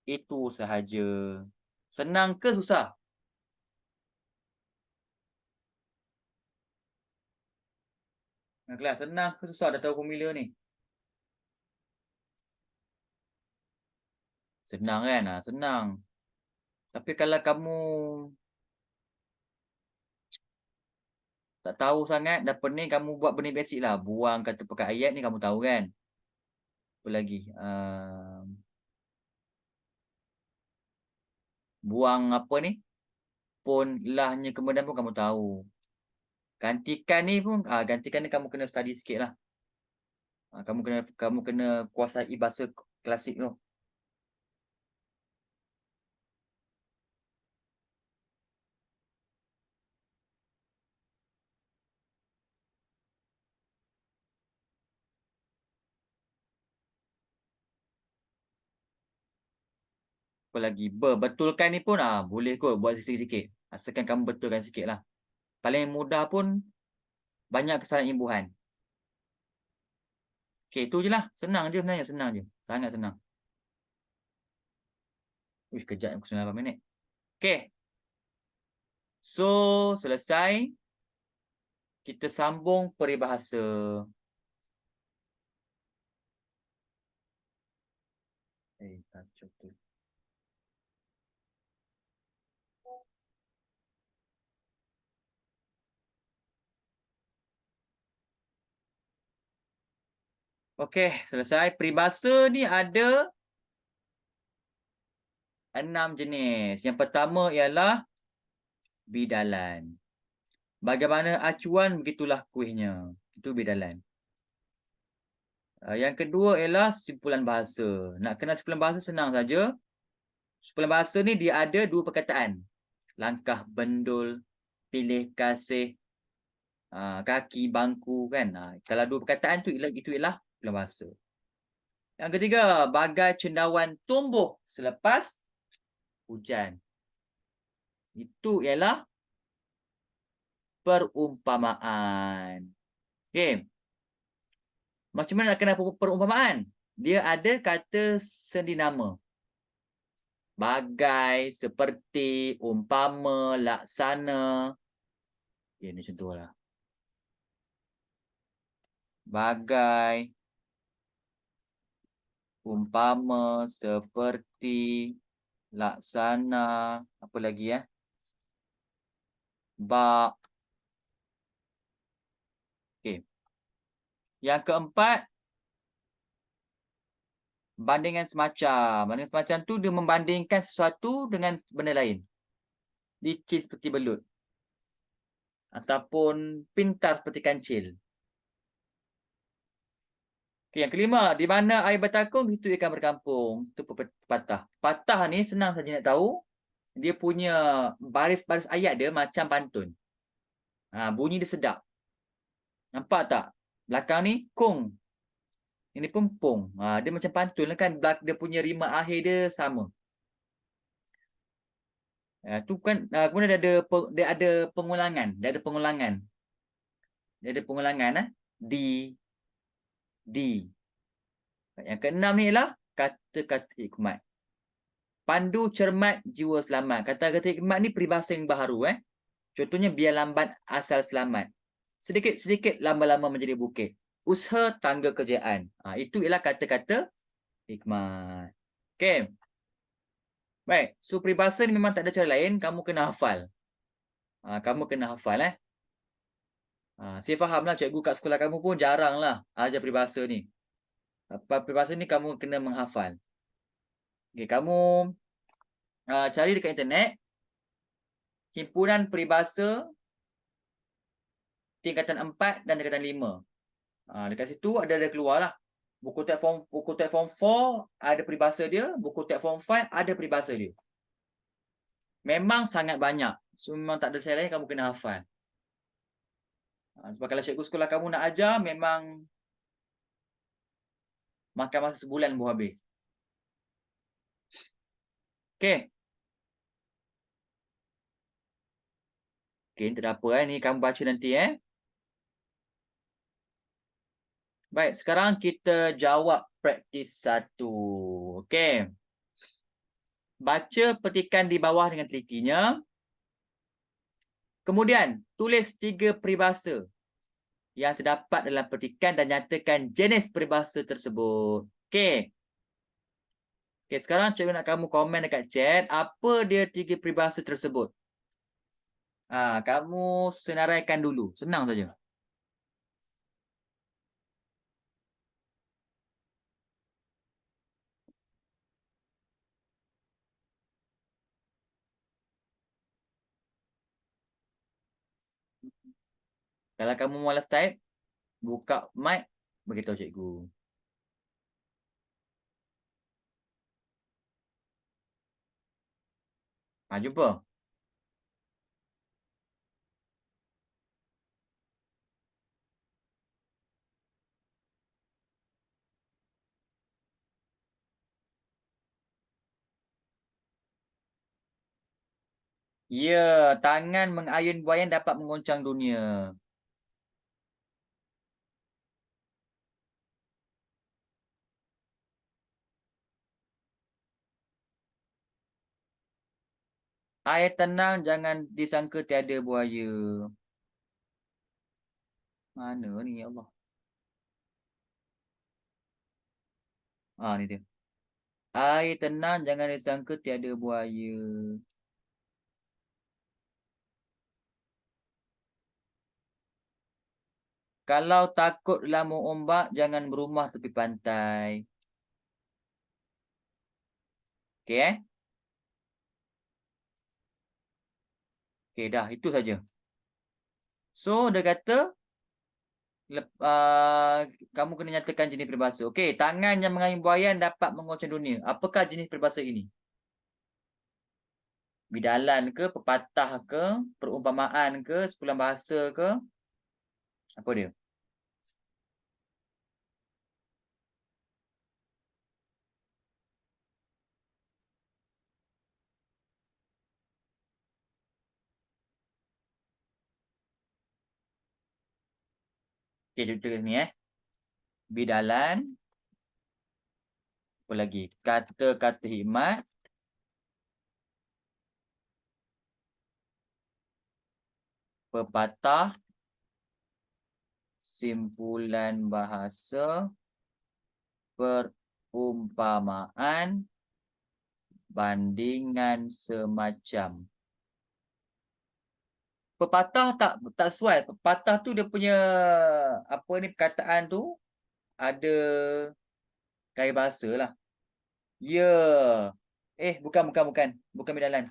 Itu sahaja. Senang ke susah? Kelas, senang ke susah? Dah tahu formula ni. Senang kan? Senang. Tapi kalau kamu tak tahu sangat, dah pening, kamu buat benda basic lah. Buang kata pakai ayat ni kamu tahu kan? Apa lagi? Buang apa ni? Pun lahnya kemudian pun kamu tahu. Gantikan ni pun, gantikan ni kamu kena study sikit lah. Kamu kena kuasai bahasa klasik tu. Apa lagi? Betulkan ni pun boleh kot buat sikit-sikit. Asalkan kamu betulkan sikit lah. Paling mudah pun banyak kesalahan imbuhan. Okay, tu je lah. Senang je sebenarnya. Senang je. Sangat senang. Uish, kejap aku 9 minit. Okay. So, selesai. Kita sambung peribahasa. Kacau tu. Okay, selesai. Peribahasa ni ada 6 jenis. Yang pertama ialah bidalan. Bagaimana acuan, begitulah kuihnya. Itu bidalan. Yang kedua ialah simpulan bahasa. Nak kenal simpulan bahasa senang saja. Simpulan bahasa ni dia ada 2 perkataan. Langkah bendul, pilih kasih, kaki bangku kan. Kalau 2 perkataan tu itu ialah simpulan bahasa. Yang ketiga, bagai cendawan tumbuh selepas hujan. Itu ialah perumpamaan. Okay. Macam mana nak kenal perumpamaan? Dia ada kata sendi nama. Bagai, seperti, umpama, laksana. Okay, ni contohlah. Bagai, umpama, seperti, laksana. Apa lagi ya? Bak. Okay. Yang keempat, bandingan semacam. Bandingan semacam tu dia membandingkan sesuatu dengan benda lain. Licin seperti belut. Ataupun pintar seperti kancil. Okay, yang kelima, di mana air bertakung, di situ ikan berkampung. Itu pepatah. Patah ni senang saja nak tahu. Dia punya baris-baris ayat dia macam pantun. Bunyi dia sedap. Nampak tak? Belakang ni, kung. Ini pun pung. Dia macam pantun lah kan. Dia punya rima akhir dia sama. Tu kan, kemudian dia ada pengulangan. Dia ada pengulangan. Dia ada pengulangan. Di. Yang keenam ni ialah kata-kata hikmat. Pandu cermat jiwa selamat. Kata-kata hikmat ni peribahasa yang baharu. Contohnya, biar lambat asal selamat. Sedikit-sedikit lama-lama menjadi bukit. Usaha tangga kerjaan. Itu ialah kata-kata hikmat. Okay. Baik. So, peribahasa ni memang tak ada cara lain. Kamu kena hafal. Kamu kena hafal. Saya faham lah cikgu kat sekolah kamu pun jarang lah ajar peribahasa ni. Peribahasa ni kamu kena menghafal. Okay, kamu cari dekat internet. Himpunan peribahasa tingkatan 4 dan tingkatan 5. Dekat situ ada keluar lah. Buku teks form 4 ada peribahasa dia. Buku teks form 5 ada peribahasa dia. Memang sangat banyak. So, memang tak ada cara lain, kamu kena hafal. Sebab kalau cikgu sekolah kamu nak ajar, memang makan masa sebulan baru habis. Okay. Okay, tak ada apa ni kamu baca nanti Baik, sekarang kita jawab praktis 1. Okay. Baca petikan di bawah dengan telitinya. Kemudian, tulis 3 peribahasa yang terdapat dalam petikan dan nyatakan jenis peribahasa tersebut. Okay. Okay, sekarang cikgu nak kamu komen dekat chat apa dia 3 peribahasa tersebut. Kamu senaraikan dulu. Senang saja. Kalau kamu malas type, buka mic, beritahu cikgu. Jumpa. Ya, tangan mengayun buaian dapat mengguncang dunia. Air tenang, jangan disangka tiada buaya. Mana ni, ya Allah. Ni dia. Air tenang, jangan disangka tiada buaya. Kalau takut lamu ombak, jangan berumah tepi pantai. Okey, Okey, dah. Itu saja. So, dia kata, kamu kena nyatakan jenis peribahasa. Okey, tangan yang mengayun buaian dapat mengoncang dunia. Apakah jenis peribahasa ini? Bidalan ke, pepatah ke, perumpamaan ke, sepulang bahasa ke? Apa dia? Okey, kita ni Bidalan. Apa lagi? Kata-kata hikmat. Pepatah. Simpulan bahasa. Perumpamaan. Bandingan semacam. Pepatah tak sesuai. Pepatah tu dia punya apa ni perkataan tu ada gaya bahasa lah. Ya. Bukan. Bukan bidalan.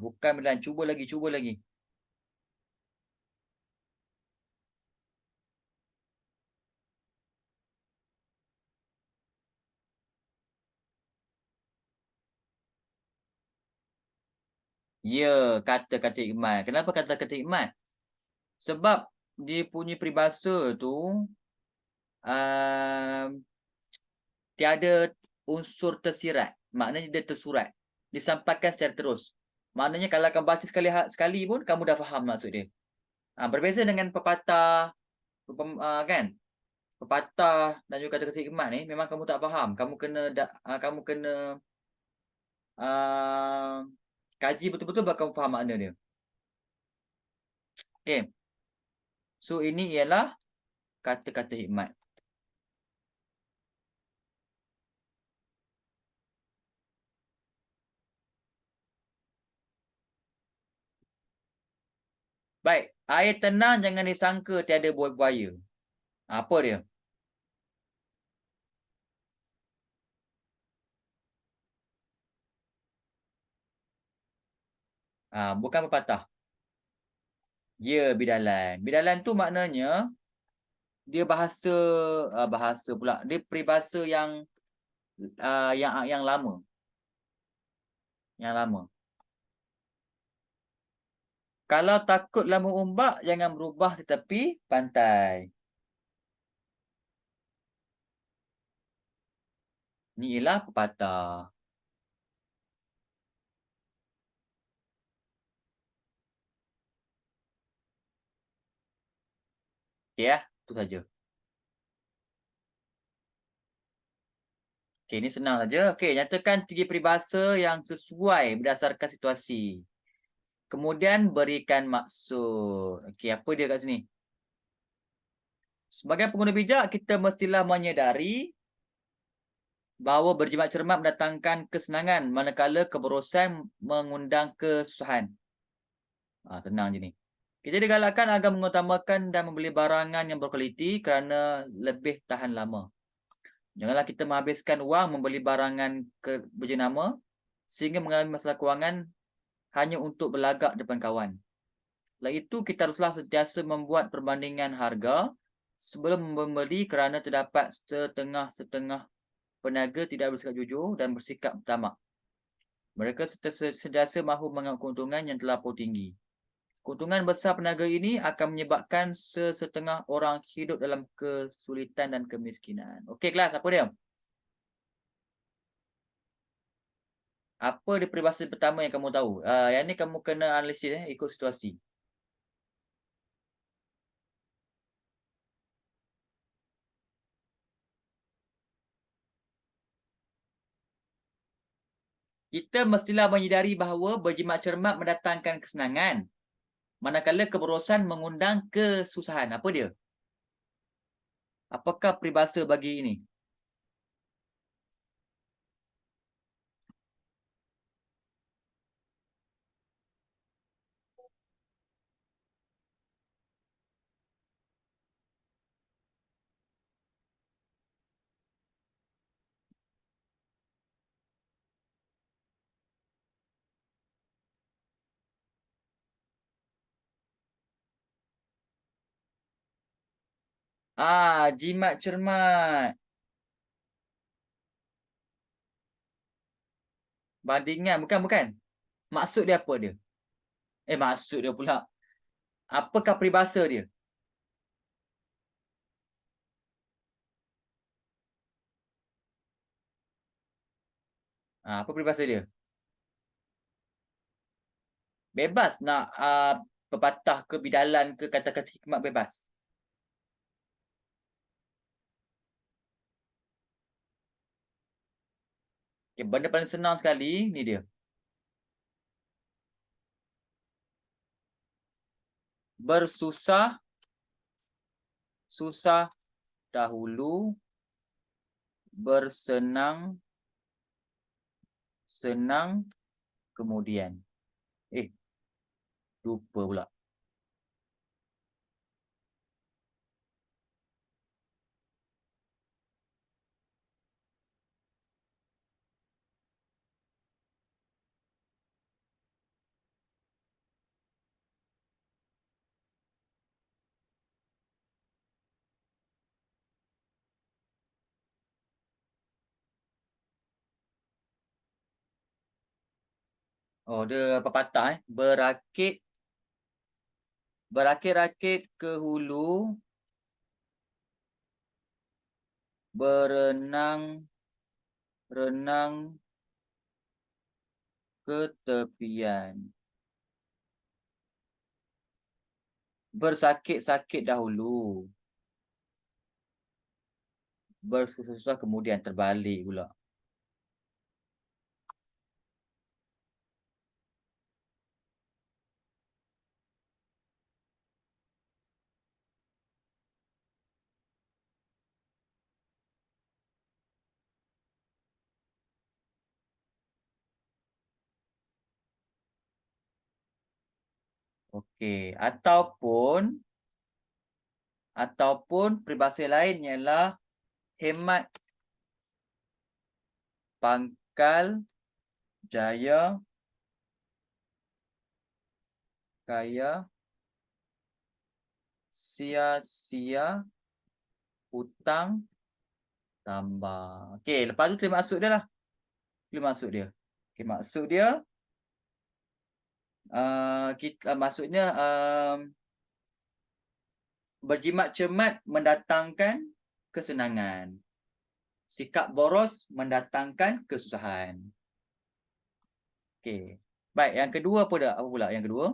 Bukan bidalan. Cuba lagi. Ya, kata-kata hikmat. Kenapa kata-kata hikmat? Sebab dia punya peribahasa tu um, tiada unsur tersirat. Maknanya dia tersurat. Disampaikan secara terus. Maknanya kalau kamu baca sekali pun kamu dah faham maksud dia. Berbeza dengan pepatah, kan? Pepatah dan juga kata-kata hikmat ni memang kamu tak faham. Kamu kena uh, kaji betul-betul baru kamu faham makna dia. Okey. So ini ialah kata-kata hikmat. Baik, air tenang jangan disangka tiada buaya. Apa dia? Bukan pepatah. Ya, bidalan. Bidalan tu maknanya dia bahasa pula. Dia peribahasa yang lama. Yang lama. Kalau takut lama ombak, jangan berubah di tepi pantai. Ni ialah pepatah. Okey itu saja. Okey, ini senang saja. Okey, nyatakan 3 peribahasa yang sesuai berdasarkan situasi. Kemudian berikan maksud. Okey, apa dia kat sini? Sebagai pengguna bijak, kita mestilah menyedari bahawa berjimat cermat mendatangkan kesenangan manakala keberosan mengundang kesusahan. Senang je ni. Kita digalakkan agar mengutamakan dan membeli barangan yang berkualiti kerana lebih tahan lama. Janganlah kita menghabiskan wang membeli barangan berjenama sehingga mengalami masalah kewangan hanya untuk berlagak depan kawan. Selain itu, kita haruslah sentiasa membuat perbandingan harga sebelum membeli kerana terdapat setengah-setengah peniaga tidak bersikap jujur dan bersikap tamak. Mereka sentiasa mahu mengambil keuntungan yang terlampau tinggi. Keuntungan besar peniaga ini akan menyebabkan sesetengah orang hidup dalam kesulitan dan kemiskinan. Okey kelas, apa dia? Apa dia peribahasa pertama yang kamu tahu? Yang ni kamu kena analisis ikut situasi. Kita mestilah menyedari bahawa berjimat cermat mendatangkan kesenangan, manakala keborosan mengundang kesusahan. Apa dia? Apakah peribahasa bagi ini? Jimat cermat. Bandingan, bukan. Maksud dia apa dia? Maksud dia pula. Apakah peribahasa dia? Apa peribahasa dia? Bebas nak pepatah ke bidalan ke kata-kata hikmat bebas. Okay, benda paling senang sekali ni dia. Bersusah susah dahulu, bersenang senang kemudian. Lupa pula. Dia pepatah berakit-rakit ke hulu, berenang ke tepian. Bersakit-sakit dahulu, bersusah-susah kemudian terbalik pula. Okey, ataupun peribahasa lain ialah hemat pangkal jaya kaya, sia-sia hutang tambah. Okey, lepas tu terima maksud dia lah. Terima maksud dia. Okey, maksud dia maksudnya berjimat cermat mendatangkan kesenangan. Sikap boros mendatangkan kesusahan. Okey. Baik, yang kedua apa pula yang kedua?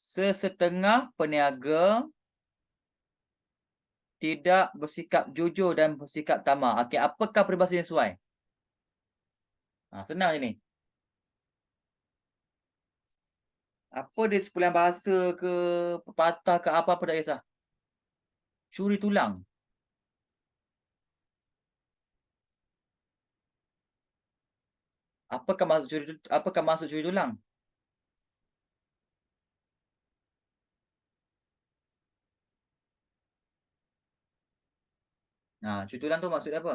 Sesetengah peniaga tidak bersikap jujur dan bersikap tamak. Okey, apakah peribahasa yang sesuai? Senang je ni. Apa dia sepulang bahasa ke, pepatah ke apa-apa tak kisah. Curi tulang. Apakah maksud curi tulang? Nah, curi tulang tu maksud dia apa?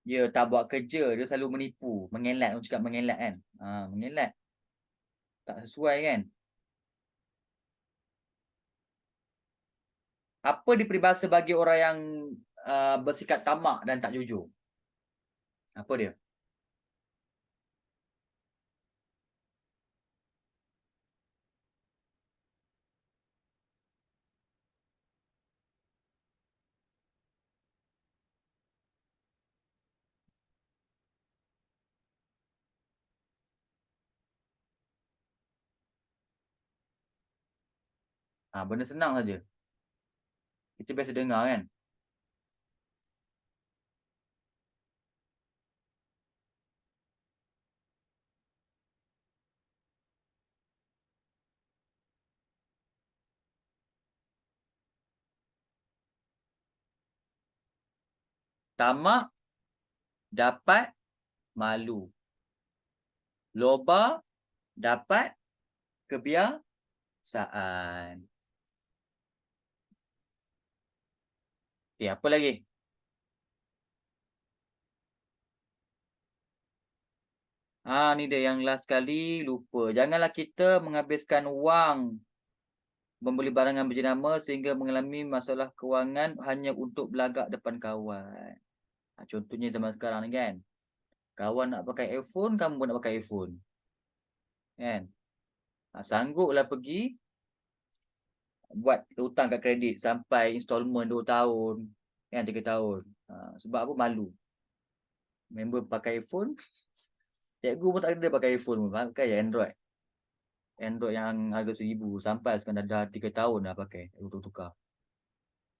Dia tak buat kerja, dia selalu menipu, mengelak, orang cakap mengelak kan. Mengelak, tak sesuai kan. Apa dia peribahasa bagi orang yang bersikap tamak dan tak jujur? Apa dia? Benda senang saja. Kita biasa dengar kan. Tamak dapat malu. Loba dapat kebiasaan. Apa lagi? Ni dia yang last kali lupa. Janganlah kita menghabiskan wang membeli barangan berjenama sehingga mengalami masalah kewangan hanya untuk belagak depan kawan. Contohnya zaman sekarang ni kan. Kawan nak pakai iPhone, kamu pun nak pakai iPhone. Kan? Sangguplah pergi buat hutang kat kredit sampai installment 2 tahun. Kan, 3 tahun. Sebab apa? Malu. Member pakai iPhone, cikgu pun tak ada pakai iPhone pun. Pakai je Android. Android yang harga 1,000 sampai sekarang dah 3 tahun dah pakai. Untuk tukar.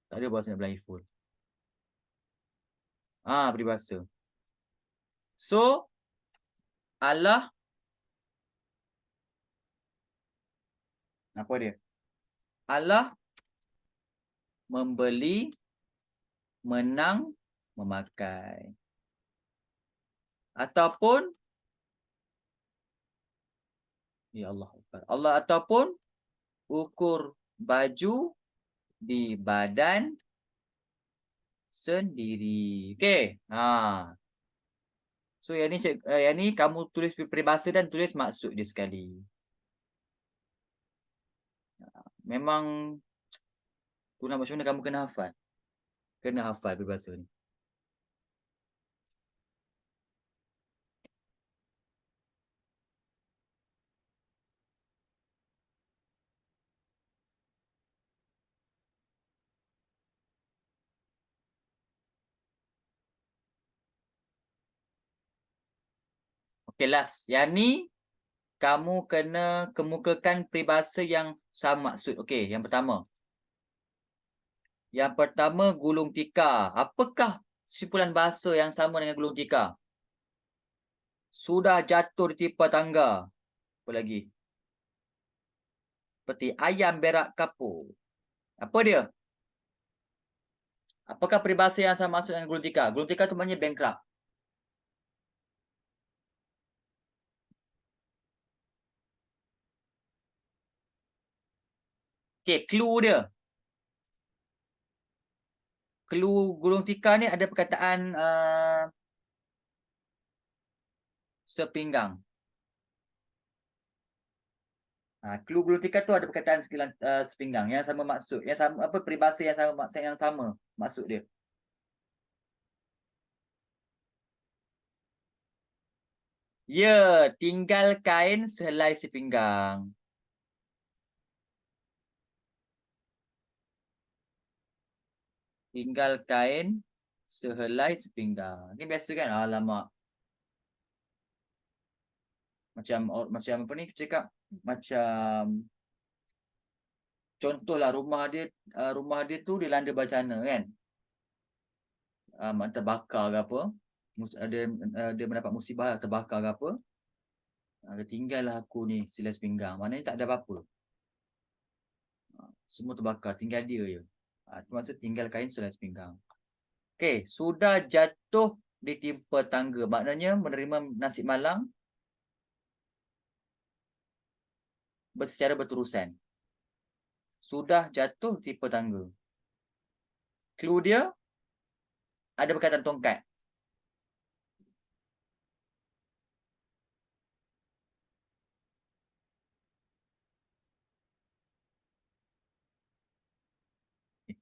Tak ada bahasa nak beli iPhone. Peribahasa. So, Allah, apa dia? Allah membeli, menang, memakai. Ataupun, ya Allah, Allah ataupun ukur baju di badan sendiri. Okey. So yang ni kamu tulis peribahasa dan tulis maksud dia sekali. Memang tu nak macam mana kamu kena hafal. Kena hafal peribahasa ni. Okey, last. Yang ni kamu kena kemukakan peribahasa yang sama maksud. Okey, yang pertama. Yang pertama, gulung tikar. Apakah simpulan bahasa yang sama dengan gulung tikar? Sudah jatuh di tipa tangga. Apa lagi? Seperti ayam berak kapur. Apa dia? Apakah peribahasa yang sama maksud dengan gulung tikar? Gulung tikar tu maknanya bankrupt. Okey, clue dia. Clue gulung tikar ni ada perkataan sepinggang. Clue gulung tikar tu ada perkataan sepinggang yang sama maksud. Yang sama apa peribahasa yang sama maksud dia. Ya, tinggal kain sehelai sepinggang. Tinggal kain sehelai sepinggang. Ni biasa kan? Alamak. Macam apa ni cakap? Macam contohlah rumah dia tu dilanda bencana kan. Terbakar ke apa. Dia mendapat musibah terbakar ke apa. Tinggallah aku ni sila sepinggang. Maknanya tak ada apa-apa. Semua terbakar, tinggal dia je. Itu maksud tinggal kain selai sepinggang. Okey, sudah jatuh ditimpa tangga. Maknanya menerima nasib malang secara berterusan. Sudah jatuh ditimpa tangga. Clue dia ada berkaitan tongkat.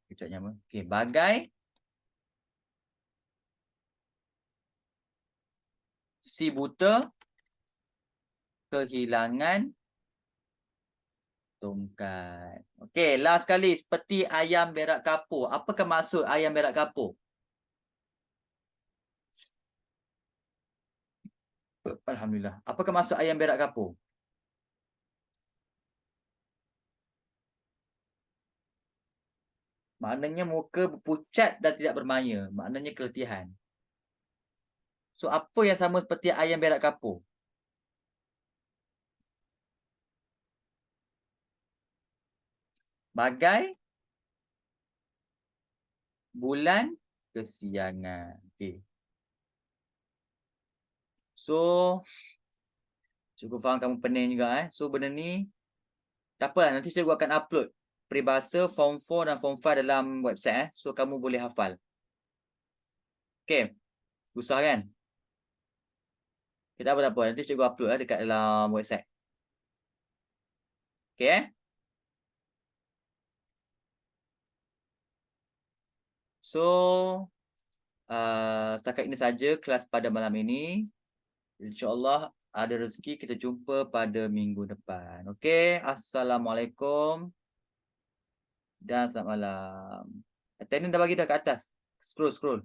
Kejapnya apa? Okey, bagai si buta kehilangan tongkat. Okey, last kali seperti ayam berak kapur. Apakah maksud ayam berak kapur? Alhamdulillah. Apakah maksud ayam berak kapur? Maknanya muka berpucat dan tidak bermaya. Maknanya keletihan. So, apa yang sama seperti ayam berak kapur? Bagai bulan kesiangan. Okay. So, cukup faham kamu pening juga. So, benda ni, tak apalah. Nanti saya akan upload peribahasa Form 4 dan Form 5 dalam website. So, kamu boleh hafal. Okay. Susah kan? Kita tak apa. Nanti cikgu upload dekat dalam website. Okay. So, setakat ini saja kelas pada malam ini. InsyaAllah ada rezeki kita jumpa pada minggu depan. Okay. Assalamualaikum dan selamat malam. Attendance dah bagi dah kat atas. Scroll.